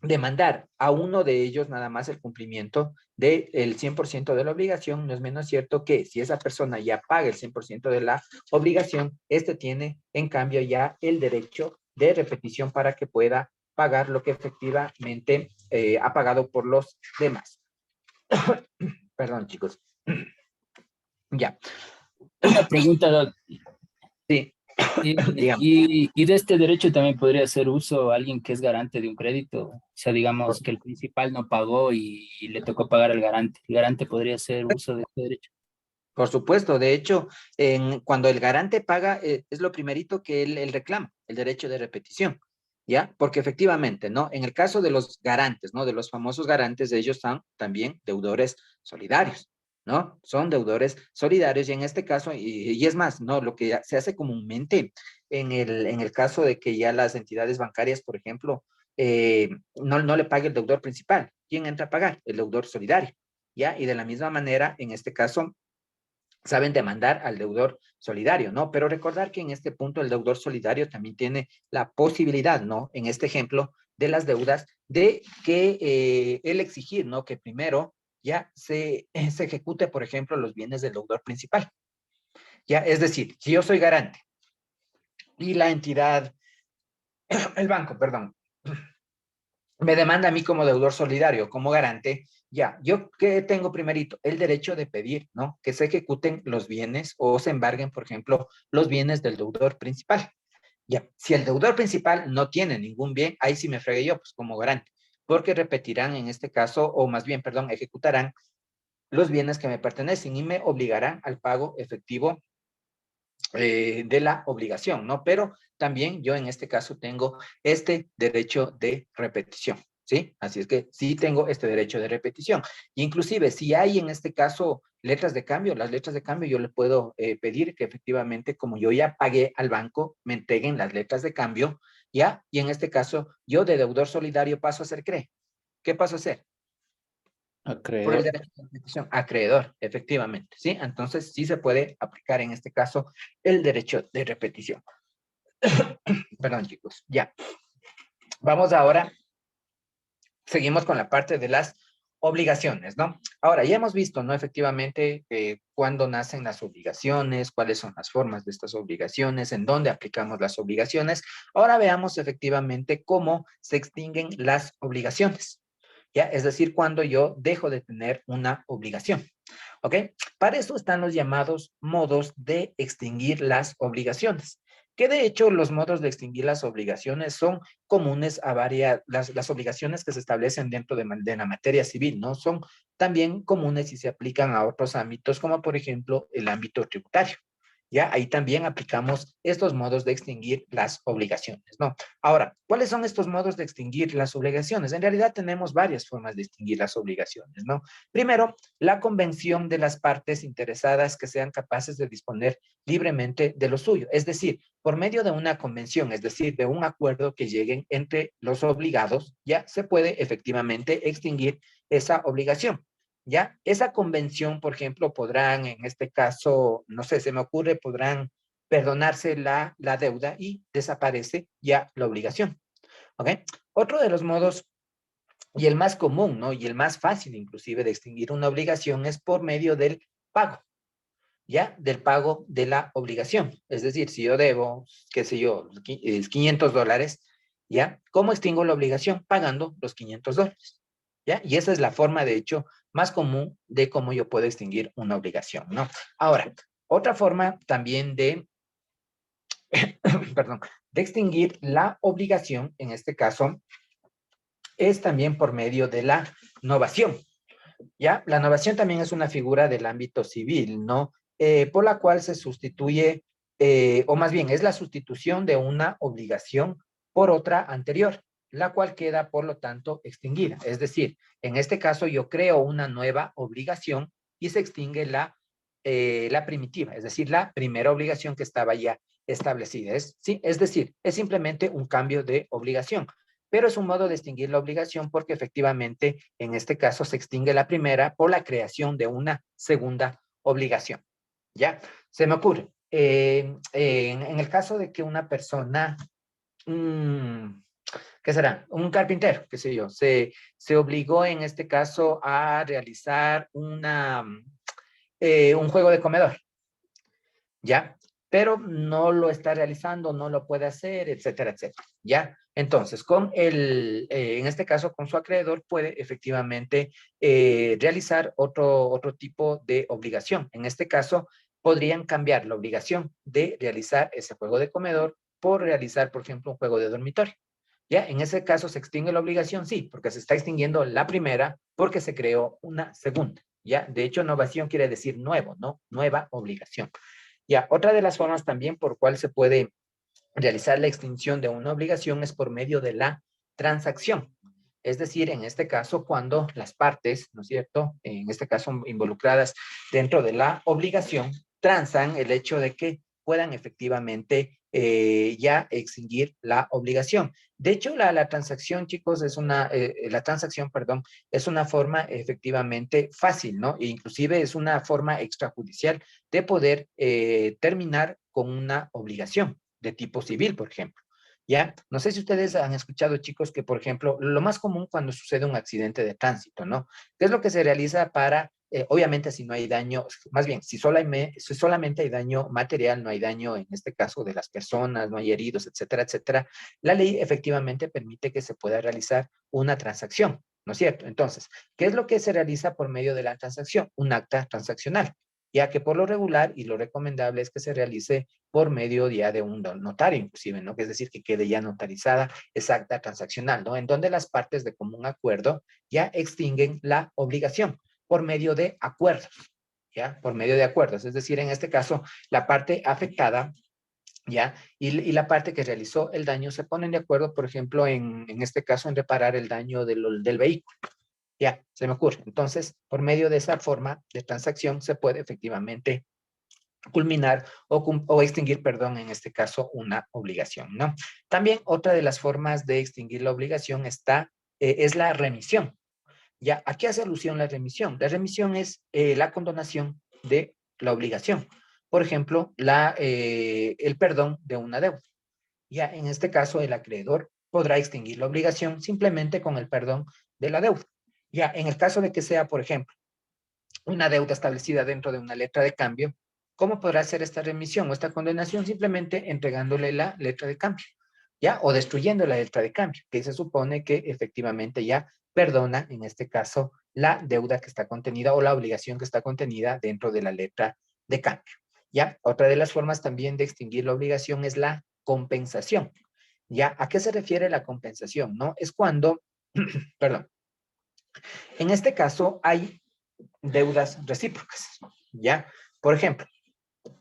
demandar a uno de ellos nada más el cumplimiento del 100% de la obligación, no es menos cierto que si esa persona ya paga el 100% de la obligación, este tiene en cambio ya el derecho de repetición para que pueda pagar lo que efectivamente ha pagado por los demás. Perdón, chicos. Ya. Una pregunta, Sí. Digamos. y de este derecho también podría hacer uso alguien que es garante de un crédito. O sea, digamos que el principal no pagó y le tocó pagar al garante. El garante podría hacer uso de este derecho. Por supuesto, de hecho, cuando el garante paga, es lo primerito que él reclama, el derecho de repetición, ¿ya? Porque efectivamente, ¿no? En el caso de los garantes, ¿no? De los famosos garantes, ellos son también deudores solidarios, ¿no? Son deudores solidarios y en este caso, y es más, ¿no? Lo que se hace comúnmente en el caso de que ya las entidades bancarias, por ejemplo, no le pague el deudor principal. ¿Quién entra a pagar? El deudor solidario, ¿ya? Y de la misma manera, en este caso, saben demandar al deudor solidario, ¿no? Pero recordar que en este punto el deudor solidario también tiene la posibilidad, ¿no? En este ejemplo de las deudas, de que él exigir, ¿no? Que primero ya se ejecute, por ejemplo, los bienes del deudor principal. Ya, es decir, si yo soy garante y la entidad, el banco, perdón, me demanda a mí como deudor solidario, como garante, ya, ¿yo qué tengo primerito? El derecho de pedir, ¿no? Que se ejecuten los bienes o se embarguen, por ejemplo, los bienes del deudor principal. Ya, si el deudor principal no tiene ningún bien, ahí sí me fregué yo, pues como garante, porque repetirán en este caso, o más bien, perdón, ejecutarán los bienes que me pertenecen y me obligarán al pago efectivo de la obligación, ¿no? Pero también yo en este caso tengo este derecho de repetición, ¿sí? Así es que sí tengo este derecho de repetición. Inclusive, si hay en este caso letras de cambio, las letras de cambio yo le puedo pedir que efectivamente, como yo ya pagué al banco, me entreguen las letras de cambio, ¿ya? Y en este caso, yo de deudor solidario paso a ser CRE. ¿Qué paso a ser? Por el Acreedor. derecho de repetición, acreedor, efectivamente, ¿sí? Entonces, sí se puede aplicar en este caso el derecho de repetición. Perdón, chicos, ya. Vamos ahora, seguimos con la parte de las obligaciones, ¿no? Ahora, ya hemos visto, ¿no? Efectivamente, cuándo nacen las obligaciones, cuáles son las formas de estas obligaciones, en dónde aplicamos las obligaciones. Ahora veamos efectivamente cómo se extinguen las obligaciones. ¿Ya? Es decir, cuando yo dejo de tener una obligación, ¿ok? Para eso están los llamados modos de extinguir las obligaciones, que de hecho los modos de extinguir las obligaciones son comunes a las obligaciones que se establecen dentro de la materia civil, ¿no? Son también comunes y se aplican a otros ámbitos, como por ejemplo el ámbito tributario. Ya, ahí también aplicamos estos modos de extinguir las obligaciones, ¿no? Ahora, ¿cuáles son estos modos de extinguir las obligaciones? En realidad tenemos varias formas de extinguir las obligaciones, ¿no? Primero, la convención de las partes interesadas que sean capaces de disponer libremente de lo suyo, es decir, por medio de una convención, es decir, de un acuerdo que lleguen entre los obligados, ya se puede efectivamente extinguir esa obligación. ¿Ya? Esa convención, por ejemplo, podrán, en este caso, no sé, se me ocurre, podrán perdonarse la deuda y desaparece ya la obligación. ¿Ok? Otro de los modos, y el más común, ¿no? Y el más fácil, inclusive, de extinguir una obligación es por medio del pago, ¿ya? Del pago de la obligación. Es decir, si yo debo, qué sé yo, $500, ¿ya? ¿Cómo extingo la obligación? Pagando los $500. ¿Ya? Y esa es la forma, de hecho, más común de cómo yo puedo extinguir una obligación, ¿no? Ahora, otra forma también de, perdón, de extinguir la obligación, en este caso, es también por medio de la novación, ¿ya? La novación también es una figura del ámbito civil, ¿no? Por la cual se sustituye, o más bien, es la sustitución de una obligación por otra anterior, la cual queda, por lo tanto, extinguida. Es decir, en este caso yo creo una nueva obligación y se extingue la primitiva, es decir, la primera obligación que estaba ya establecida. Sí, es decir, es simplemente un cambio de obligación, pero es un modo de extinguir la obligación porque efectivamente en este caso se extingue la primera por la creación de una segunda obligación. ¿Ya? Se me ocurre, en el caso de que una persona, ¿qué será? Un carpintero, qué sé yo, se obligó en este caso a realizar un juego de comedor, ¿ya? Pero no lo está realizando, no lo puede hacer, etcétera, etcétera, ¿ya? Entonces, en este caso, con su acreedor puede efectivamente realizar otro tipo de obligación. En este caso, podrían cambiar la obligación de realizar ese juego de comedor por realizar, por ejemplo, un juego de dormitorio. ¿Ya? En ese caso, ¿se extingue la obligación? Sí, porque se está extinguiendo la primera porque se creó una segunda. ¿Ya? De hecho, innovación quiere decir nuevo, ¿no? Nueva obligación. Ya, otra de las formas también por cual se puede realizar la extinción de una obligación es por medio de la transacción. Es decir, en este caso, cuando las partes, ¿no es cierto?, en este caso involucradas dentro de la obligación, transan el hecho de que puedan efectivamente ya extinguir la obligación. De hecho, la transacción, chicos, la transacción, perdón, es una forma efectivamente fácil, ¿no? E inclusive es una forma extrajudicial de poder terminar con una obligación de tipo civil, por ejemplo. ¿Ya? No sé si ustedes han escuchado, chicos, que, por ejemplo, lo más común cuando sucede un accidente de tránsito, ¿no? ¿Qué es lo que se realiza para, obviamente, si no hay daño, más bien, si solamente hay daño material, no hay daño, en este caso, de las personas, no hay heridos, etcétera, etcétera, la ley efectivamente permite que se pueda realizar una transacción, ¿no es cierto? Entonces, ¿qué es lo que se realiza por medio de la transacción? Un acta transaccional, ya que por lo regular y lo recomendable es que se realice por medio ya de un notario inclusive, ¿no? Que es decir, que quede ya notarizada esa acta transaccional, ¿no? En donde las partes de común acuerdo ya extinguen la obligación por medio de acuerdos, ¿ya? Por medio de acuerdos, es decir, en este caso, la parte afectada, ¿ya? Y la parte que realizó el daño se ponen de acuerdo, por ejemplo, en este caso, en reparar el daño del vehículo. Ya, se me ocurre. Entonces, por medio de esa forma de transacción se puede efectivamente culminar o extinguir, perdón, en este caso, una obligación, ¿no? También otra de las formas de extinguir la obligación es la remisión. ¿Ya? ¿A qué hace alusión la remisión? La remisión es la condonación de la obligación. Por ejemplo, el perdón de una deuda. Ya, en este caso, el acreedor podrá extinguir la obligación simplemente con el perdón de la deuda. Ya, en el caso de que sea, por ejemplo, una deuda establecida dentro de una letra de cambio, ¿cómo podrá hacer esta remisión o esta condenación? Simplemente entregándole la letra de cambio, ¿ya? O destruyendo la letra de cambio, que se supone que efectivamente ya perdona, en este caso, la deuda que está contenida o la obligación que está contenida dentro de la letra de cambio, ¿ya? Otra de las formas también de extinguir la obligación es la compensación, ¿ya? ¿A qué se refiere la compensación, no? Es cuando, perdón, en este caso hay deudas recíprocas, ¿ya? Por ejemplo,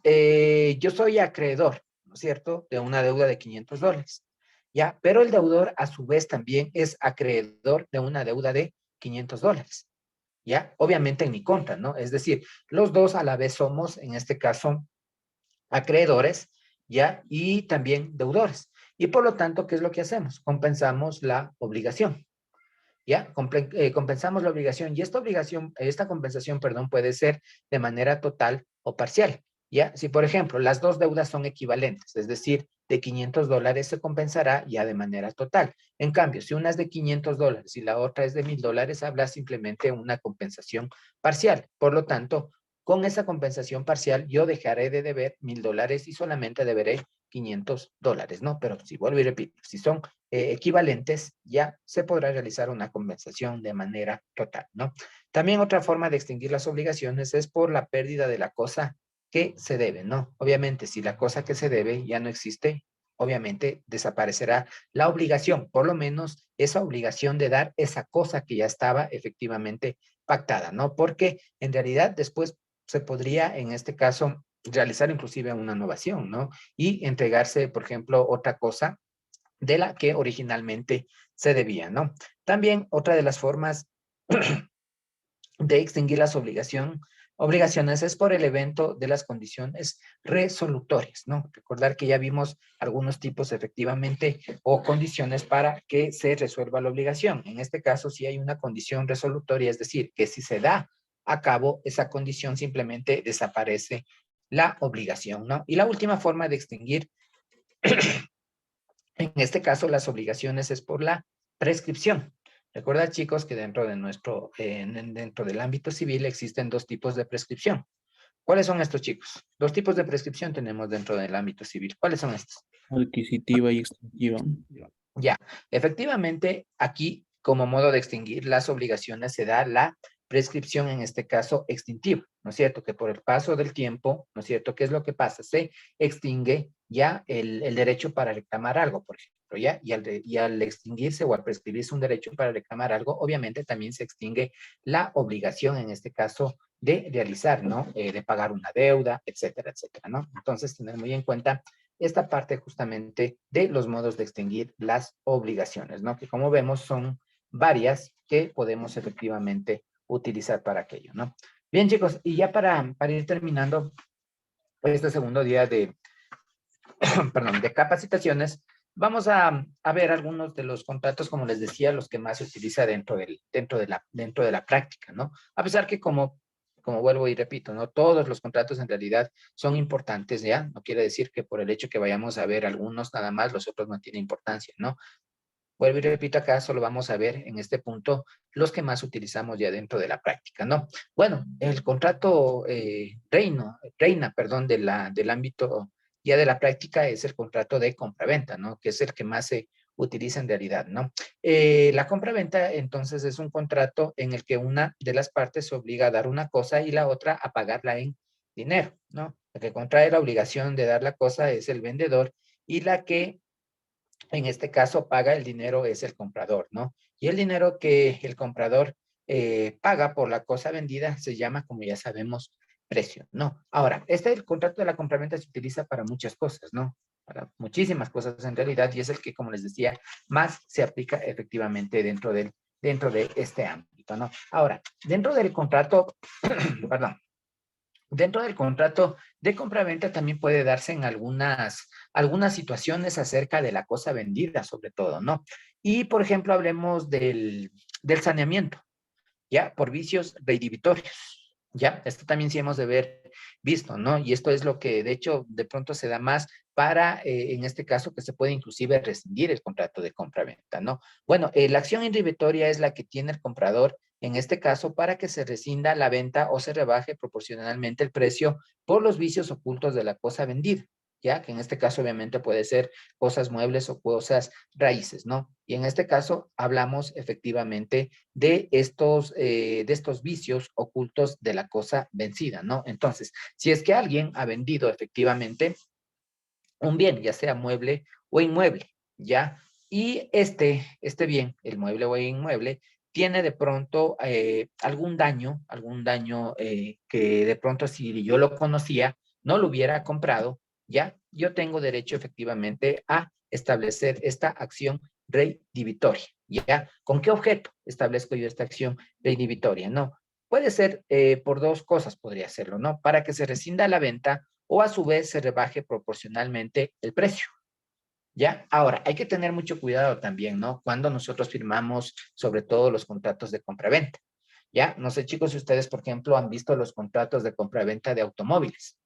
yo soy acreedor, ¿no es cierto?, de una deuda de $500, ¿ya? Pero el deudor a su vez también es acreedor de una deuda de $500, ¿ya? Obviamente en mi contra, ¿no? Es decir, los dos a la vez somos, en este caso, acreedores, ¿ya? Y también deudores. Y por lo tanto, ¿qué es lo que hacemos? Compensamos la obligación. ¿Ya? Compensamos la obligación y esta compensación, perdón, puede ser de manera total o parcial, ¿ya? Si, por ejemplo, las dos deudas son equivalentes, es decir, de $500 se compensará ya de manera total. En cambio, si una es de $500 y la otra es de $1,000, habla simplemente una compensación parcial. Por lo tanto, con esa compensación parcial, yo dejaré de deber $1,000 y solamente deberé $500, ¿no? Pero si vuelvo y repito, si son equivalentes, ya se podrá realizar una compensación de manera total, ¿no? También otra forma de extinguir las obligaciones es por la pérdida de la cosa que se debe, ¿no? Obviamente, si la cosa que se debe ya no existe, obviamente desaparecerá la obligación, por lo menos esa obligación de dar esa cosa que ya estaba efectivamente pactada, ¿no? Porque en realidad después se podría, en este caso, realizar inclusive una innovación, ¿no? Y entregarse, por ejemplo, otra cosa de la que originalmente se debía, ¿no? También otra de las formas de extinguir las obligaciones es por el evento de las condiciones resolutorias, ¿no? Recordar que ya vimos algunos tipos efectivamente o condiciones para que se resuelva la obligación. En este caso, si hay una condición resolutoria, es decir, que si se da a cabo esa condición, simplemente desaparece la obligación, ¿no? Y la última forma de extinguir, en este caso, las obligaciones es por la prescripción. Recuerda, chicos, que dentro de dentro del ámbito civil existen dos tipos de prescripción. ¿Cuáles son estos, chicos? Dos tipos de prescripción tenemos dentro del ámbito civil. ¿Cuáles son estos? Adquisitiva y extintiva. Ya, efectivamente, aquí, como modo de extinguir las obligaciones, se da la prescripción, en este caso, extintiva, ¿no es cierto? Que por el paso del tiempo, ¿no es cierto? ¿Qué es lo que pasa? Se extingue ya el derecho para reclamar algo, por ejemplo, ¿ya? Y al extinguirse o al prescribirse un derecho para reclamar algo, obviamente también se extingue la obligación, en este caso, de realizar, ¿no? De pagar una deuda, etcétera, etcétera, ¿no? Entonces, tener muy en cuenta esta parte justamente de los modos de extinguir las obligaciones, ¿no? Que como vemos son varias que podemos efectivamente utilizar para aquello, ¿no? Bien, chicos, y ya para ir terminando este segundo día de, perdón, de capacitaciones, vamos a ver algunos de los contratos, como les decía, los que más se utiliza dentro de la práctica, ¿no? A pesar que como vuelvo y repito, ¿no? Todos los contratos en realidad son importantes, ¿ya? No quiere decir que por el hecho que vayamos a ver algunos nada más, los otros no tienen importancia, ¿no? Vuelvo y repito, acá solo vamos a ver en este punto los que más utilizamos ya dentro de la práctica, ¿no? Bueno, el contrato reina, perdón, del ámbito ya de la práctica es el contrato de compraventa, ¿no? Que es el que más se utiliza en realidad, ¿no? La compraventa, entonces, es un contrato en el que una de las partes se obliga a dar una cosa y la otra a pagarla en dinero, ¿no? La que contrae la obligación de dar la cosa es el vendedor y la que en este caso paga el dinero es el comprador, ¿no? Y el dinero que el comprador paga por la cosa vendida se llama, como ya sabemos, precio, ¿no? Ahora, el contrato de la compraventa se utiliza para muchas cosas, ¿no? Para muchísimas cosas en realidad, y es el que, como les decía, más se aplica efectivamente dentro de este ámbito, ¿no? Ahora, dentro del contrato, perdón, dentro del contrato de compraventa también puede darse en algunas situaciones acerca de la cosa vendida, sobre todo, ¿no? Y, por ejemplo, hablemos del saneamiento, ¿ya? Por vicios reinhibitorios, ¿ya? Esto también sí hemos de ver visto, ¿no? Y esto es lo que, de hecho, de pronto se da más para, en este caso, que se puede inclusive rescindir el contrato de compra-venta, ¿no? Bueno, la acción inhibitoria es la que tiene el comprador, en este caso, para que se rescinda la venta o se rebaje proporcionalmente el precio por los vicios ocultos de la cosa vendida, ¿ya? Que en este caso, obviamente, puede ser cosas muebles o cosas raíces, ¿no? Y en este caso, hablamos efectivamente de estos vicios ocultos de la cosa vencida, ¿no? Entonces, si es que alguien ha vendido efectivamente un bien, ya sea mueble o inmueble, ¿ya? Y este bien, el mueble o inmueble, tiene de pronto algún daño que de pronto si yo lo conocía, no lo hubiera comprado, ¿ya? Yo tengo derecho efectivamente a establecer esta acción reinhibitoria, ¿ya? ¿Con qué objeto establezco yo esta acción reinhibitoria? No, puede ser por dos cosas, podría hacerlo, ¿no? Para que se rescinda la venta o a su vez se rebaje proporcionalmente el precio, ¿ya? Ahora, hay que tener mucho cuidado también, ¿no? Cuando nosotros firmamos sobre todo los contratos de compraventa, ¿ya? No sé, chicos, si ustedes, por ejemplo, han visto los contratos de compraventa de automóviles,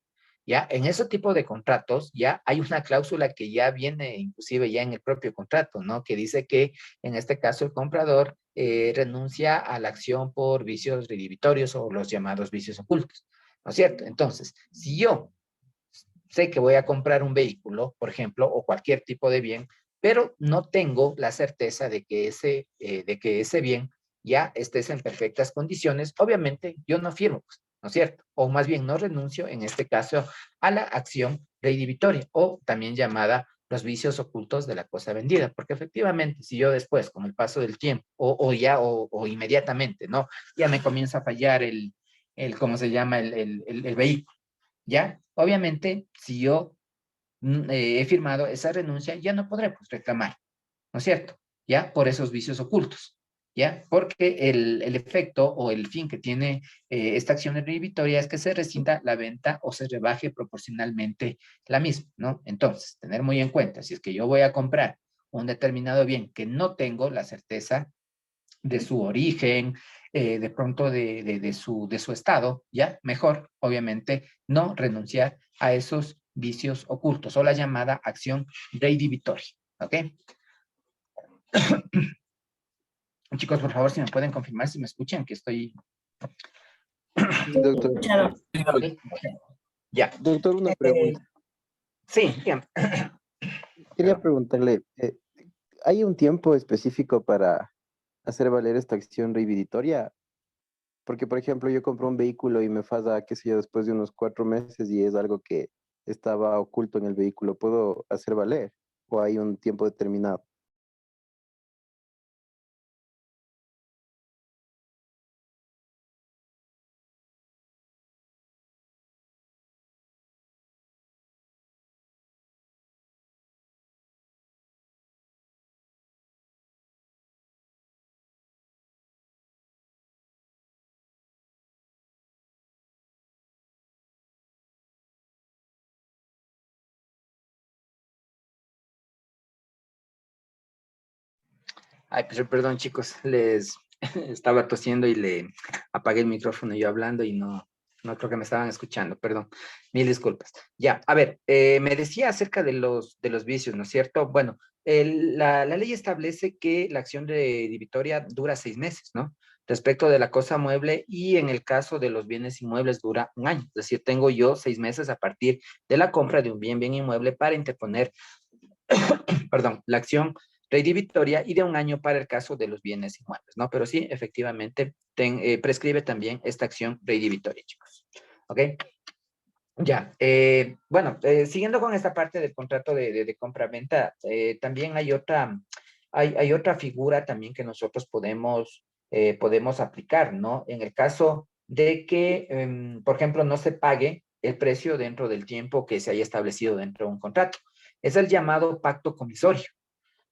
¿ya? En ese tipo de contratos ya hay una cláusula que ya viene inclusive ya en el propio contrato, ¿no? Que dice que en este caso el comprador renuncia a la acción por vicios reinhibitorios o los llamados vicios ocultos, ¿no es cierto? Entonces, si yo sé que voy a comprar un vehículo, por ejemplo, o cualquier tipo de bien, pero no tengo la certeza de que ese bien ya esté en perfectas condiciones, obviamente yo no firmo, pues, ¿no es cierto? O más bien no renuncio, en este caso, a la acción reinhibitoria o también llamada los vicios ocultos de la cosa vendida, porque efectivamente, si yo después, con el paso del tiempo, o inmediatamente, ¿no? Ya me comienza a fallar ¿cómo se llama? El vehículo, ¿ya? Obviamente, si yo he firmado esa renuncia, ya no podré pues, reclamar, ¿no es cierto? ¿Ya? Por esos vicios ocultos. ¿Ya? Porque el efecto o el fin que tiene esta acción inhibitoria es que se rescinda la venta o se rebaje proporcionalmente la misma, ¿no? Entonces, tener muy en cuenta, si es que yo voy a comprar un determinado bien que no tengo la certeza de su origen, de pronto de su estado, ¿ya? Mejor, obviamente, no renunciar a esos vicios ocultos o la llamada acción reinhibitoria, ¿ok? Chicos, por favor, si me pueden confirmar, si me escuchan, que estoy... Sí, doctor. Escuchado. ¿Ok? Ya. Doctor, una Eh, pregunta. sí, bien. Quería preguntarle, ¿hay un tiempo específico para hacer valer esta acción rehabilitoria? Porque, por ejemplo, yo compro un vehículo y me falla, qué sé yo, después de unos 4 meses y es algo que estaba oculto en el vehículo. ¿Puedo hacer valer? ¿O hay un tiempo determinado? Ay, pues perdón, chicos, les estaba tosiendo y le apagué el micrófono yo hablando y no creo que me estaban escuchando, perdón, mil disculpas. Ya, a ver, me decía acerca de los vicios, ¿no es cierto? Bueno, la ley establece que la acción de debitoria dura 6 meses, ¿no? Respecto de la cosa mueble y en el caso de los bienes inmuebles dura un año, es decir, tengo yo 6 meses a partir de la compra de un bien inmueble para interponer perdón, la acción redivitoria y de un año para el caso de los bienes inmuebles, ¿no? Pero sí, efectivamente, prescribe también esta acción redivitoria, chicos. ¿Ok? Ya, bueno, siguiendo con esta parte del contrato de compra-venta, también hay otra figura también que nosotros podemos aplicar, ¿no? En el caso de que, por ejemplo, no se pague el precio dentro del tiempo que se haya establecido dentro de un contrato. Es el llamado pacto comisorio.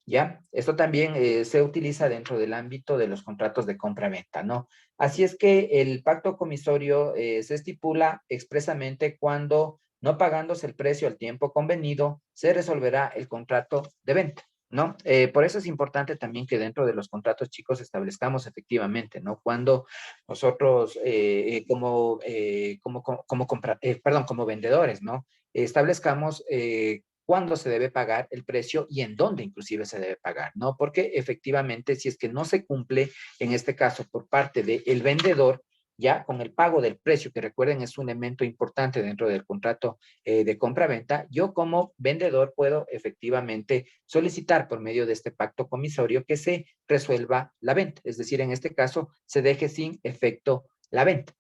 ¿Ya? Esto también se utiliza dentro del ámbito de los contratos de compra-venta, ¿no? Así es que el pacto comisorio se estipula expresamente cuando, no pagándose el precio al tiempo convenido, se resolverá el contrato de venta, ¿no? Por eso es importante también que dentro de los contratos, chicos, establezcamos efectivamente, ¿no? Cuando nosotros, como vendedores, ¿no? Establezcamos cuándo se debe pagar el precio y en dónde inclusive se debe pagar, ¿no? Porque efectivamente, si es que no se cumple, en este caso, por parte del vendedor, ya con el pago del precio, que recuerden es un elemento importante dentro del contrato de compra-venta, yo como vendedor puedo efectivamente solicitar por medio de este pacto comisorio que se resuelva la venta, es decir, en este caso, se deje sin efecto la venta.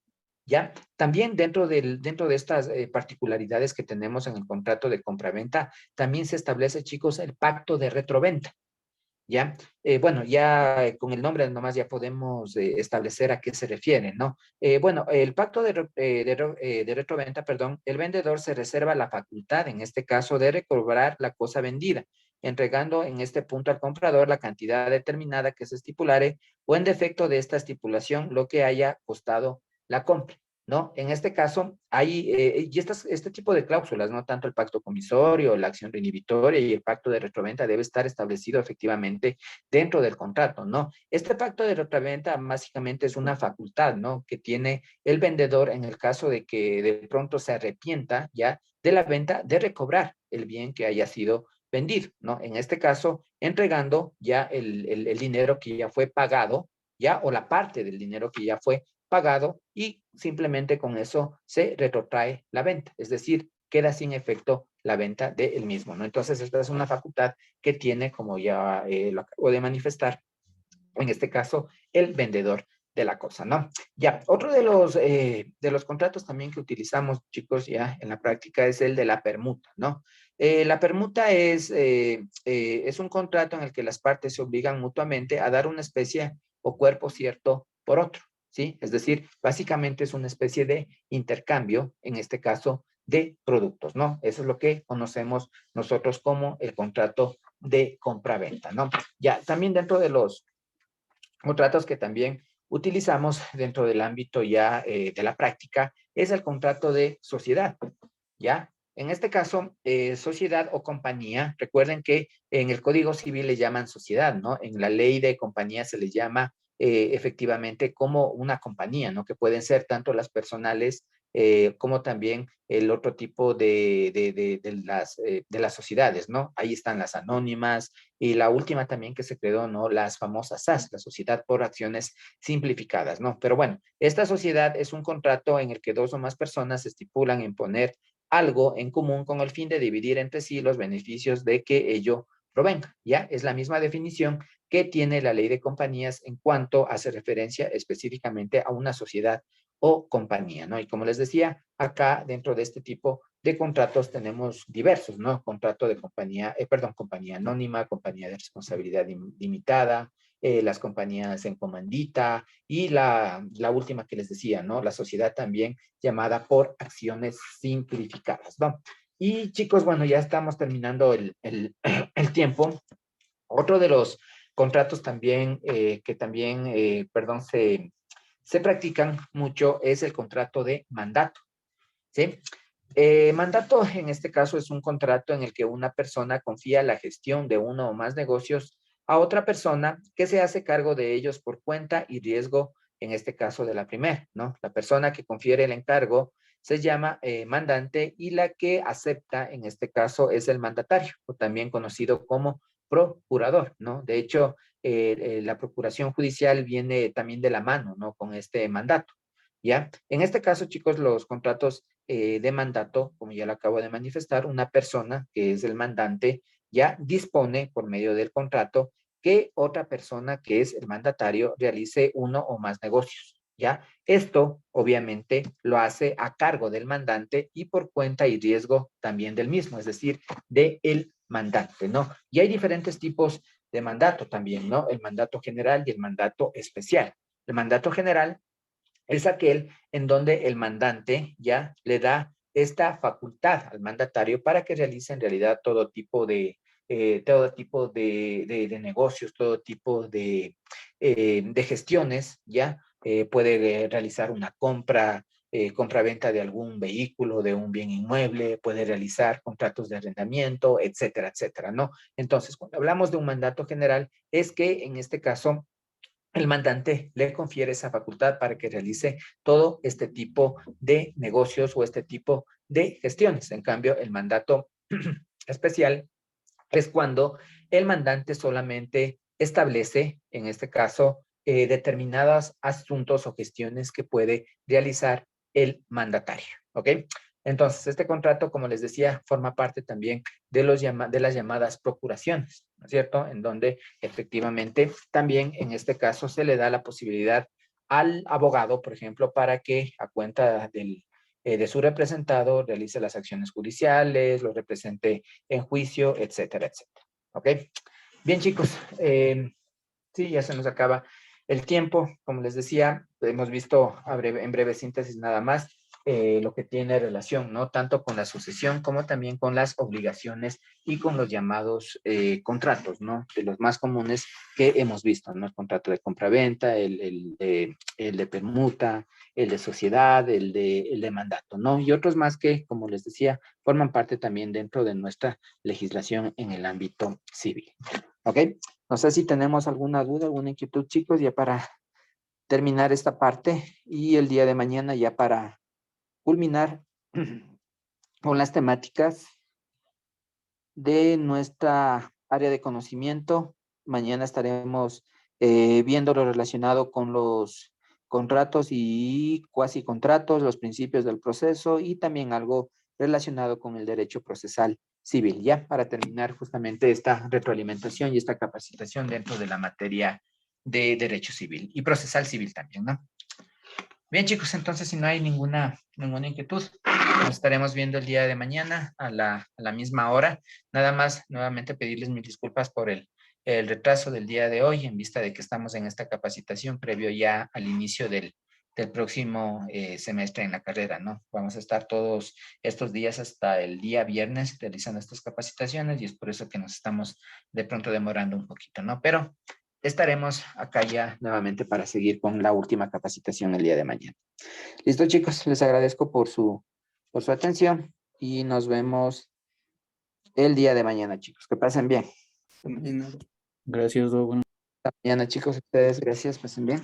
¿Ya? También dentro de estas particularidades que tenemos en el contrato de compraventa, también se establece, chicos, el pacto de retroventa. ¿Ya? Bueno, ya con el nombre nomás ya podemos establecer a qué se refiere, ¿no? Bueno, el pacto de retroventa, perdón, el vendedor se reserva la facultad, en este caso, de recobrar la cosa vendida, entregando en este punto al comprador la cantidad determinada que se estipulare o en defecto de esta estipulación lo que haya costado la compra. ¿No? En este caso, hay, y este tipo de cláusulas, no tanto el pacto comisorio, la acción reinhibitoria y el pacto de retroventa debe estar establecido efectivamente dentro del contrato, ¿no? Este pacto de retroventa básicamente es una facultad, ¿no? Que tiene el vendedor en el caso de que de pronto se arrepienta ya de la venta de recobrar el bien que haya sido vendido, ¿no? En este caso, entregando ya el dinero que ya fue pagado, ya, o la parte del dinero que ya fue pagado y simplemente con eso se retrotrae la venta, es decir, queda sin efecto la venta del mismo, ¿no? Entonces, esta es una facultad que tiene, como ya lo acabo de manifestar, en este caso, el vendedor de la cosa, ¿no? Ya, otro de los contratos también que utilizamos, chicos, ya en la práctica es el de la permuta, ¿no? La permuta es un contrato en el que las partes se obligan mutuamente a dar una especie o cuerpo cierto por otro, ¿sí? Es decir, básicamente es una especie de intercambio, en este caso, de productos, ¿no? Eso es lo que conocemos nosotros como el contrato de compra-venta, ¿no? Ya, también dentro de los contratos que también utilizamos dentro del ámbito ya de la práctica es el contrato de sociedad, ¿ya? En este caso, sociedad o compañía, recuerden que en el Código Civil le llaman sociedad, ¿no? En la ley de compañía se le llama efectivamente como una compañía, ¿no? Que pueden ser tanto las personales como también el otro tipo de las sociedades, ¿no? Ahí están las anónimas y la última también que se creó, ¿no? Las famosas SAS, la Sociedad por Acciones Simplificadas, ¿no? Pero bueno, esta sociedad es un contrato en el que dos o más personas estipulan en poner algo en común con el fin de dividir entre sí los beneficios de que ello provenga, ¿ya? Es la misma definición que tiene la ley de compañías en cuanto hace referencia específicamente a una sociedad o compañía, ¿no? Y como les decía, acá dentro de este tipo de contratos tenemos diversos, ¿no? Contrato de compañía, compañía anónima, compañía de responsabilidad limitada, las compañías en comandita y la última que les decía, ¿no? La sociedad también llamada por acciones simplificadas, ¿no? Y chicos, bueno, ya estamos terminando el tiempo. Otro de los contratos también, perdón, se practican mucho es el contrato de mandato, ¿sí? Mandato en este caso es un contrato en el que una persona confía la gestión de uno o más negocios a otra persona que se hace cargo de ellos por cuenta y riesgo, en este caso de la primera, ¿no? La persona que confiere el encargo se llama mandante y la que acepta en este caso es el mandatario, o también conocido como procurador, ¿no? De hecho, la procuración judicial viene también de la mano, ¿no? Con este mandato, ¿ya? En este caso, chicos, los contratos de mandato, como ya lo acabo de manifestar, una persona que es el mandante ya dispone por medio del contrato que otra persona que es el mandatario realice uno o más negocios, ¿ya? Esto obviamente lo hace a cargo del mandante y por cuenta y riesgo también del mismo, es decir, del mandante, ¿no? Y hay diferentes tipos de mandato también, ¿no? El mandato general y el mandato especial. El mandato general es aquel en donde el mandante ya le da esta facultad al mandatario para que realice en realidad todo tipo de negocios, todo tipo de gestiones, ¿ya? Puede realizar una compra-venta de algún vehículo, de un bien inmueble, puede realizar contratos de arrendamiento, etcétera, etcétera, ¿no? Entonces, cuando hablamos de un mandato general, es que en este caso el mandante le confiere esa facultad para que realice todo este tipo de negocios o este tipo de gestiones. En cambio, el mandato especial es cuando el mandante solamente establece, en este caso, determinados asuntos o gestiones que puede realizar el mandatario, ¿ok? Entonces, este contrato, como les decía, forma parte también de las llamadas procuraciones, ¿no es cierto? En donde efectivamente también en este caso se le da la posibilidad al abogado, por ejemplo, para que a cuenta de su representado realice las acciones judiciales, lo represente en juicio, etcétera, etcétera. ¿Ok? Bien, chicos, sí, ya se nos acaba el tiempo. Como les decía, hemos visto en breve síntesis nada más lo que tiene relación, ¿no? Tanto con la sucesión como también con las obligaciones y con los llamados contratos, ¿no? De los más comunes que hemos visto, ¿no? El contrato de compraventa, el de permuta, el de sociedad, el de mandato, ¿no? Y otros más que, como les decía, forman parte también dentro de nuestra legislación en el ámbito civil. ¿Ok? No sé si tenemos alguna duda, alguna inquietud, chicos, ya para terminar esta parte y el día de mañana ya para culminar con las temáticas de nuestra área de conocimiento. Mañana estaremos viendo lo relacionado con los contratos y cuasi contratos, los principios del proceso y también algo relacionado con el derecho procesal civil, ya para terminar justamente esta retroalimentación y esta capacitación dentro de la materia de derecho civil y procesal civil también, ¿no? Bien, chicos, entonces si no hay ninguna inquietud, nos estaremos viendo el día de mañana a la misma hora. Nada más, nuevamente pedirles mis disculpas por el retraso del día de hoy, en vista de que estamos en esta capacitación previo ya al inicio del del próximo semestre en la carrera, ¿no? Vamos a estar todos estos días hasta el día viernes realizando estas capacitaciones y es por eso que nos estamos de pronto demorando un poquito, ¿no? Pero estaremos acá ya nuevamente para seguir con la última capacitación el día de mañana. Listo, chicos, les agradezco por su atención y nos vemos el día de mañana, chicos. Que pasen bien. Gracias, Doc. Bueno. Hasta mañana, chicos, ustedes, gracias, pasen bien.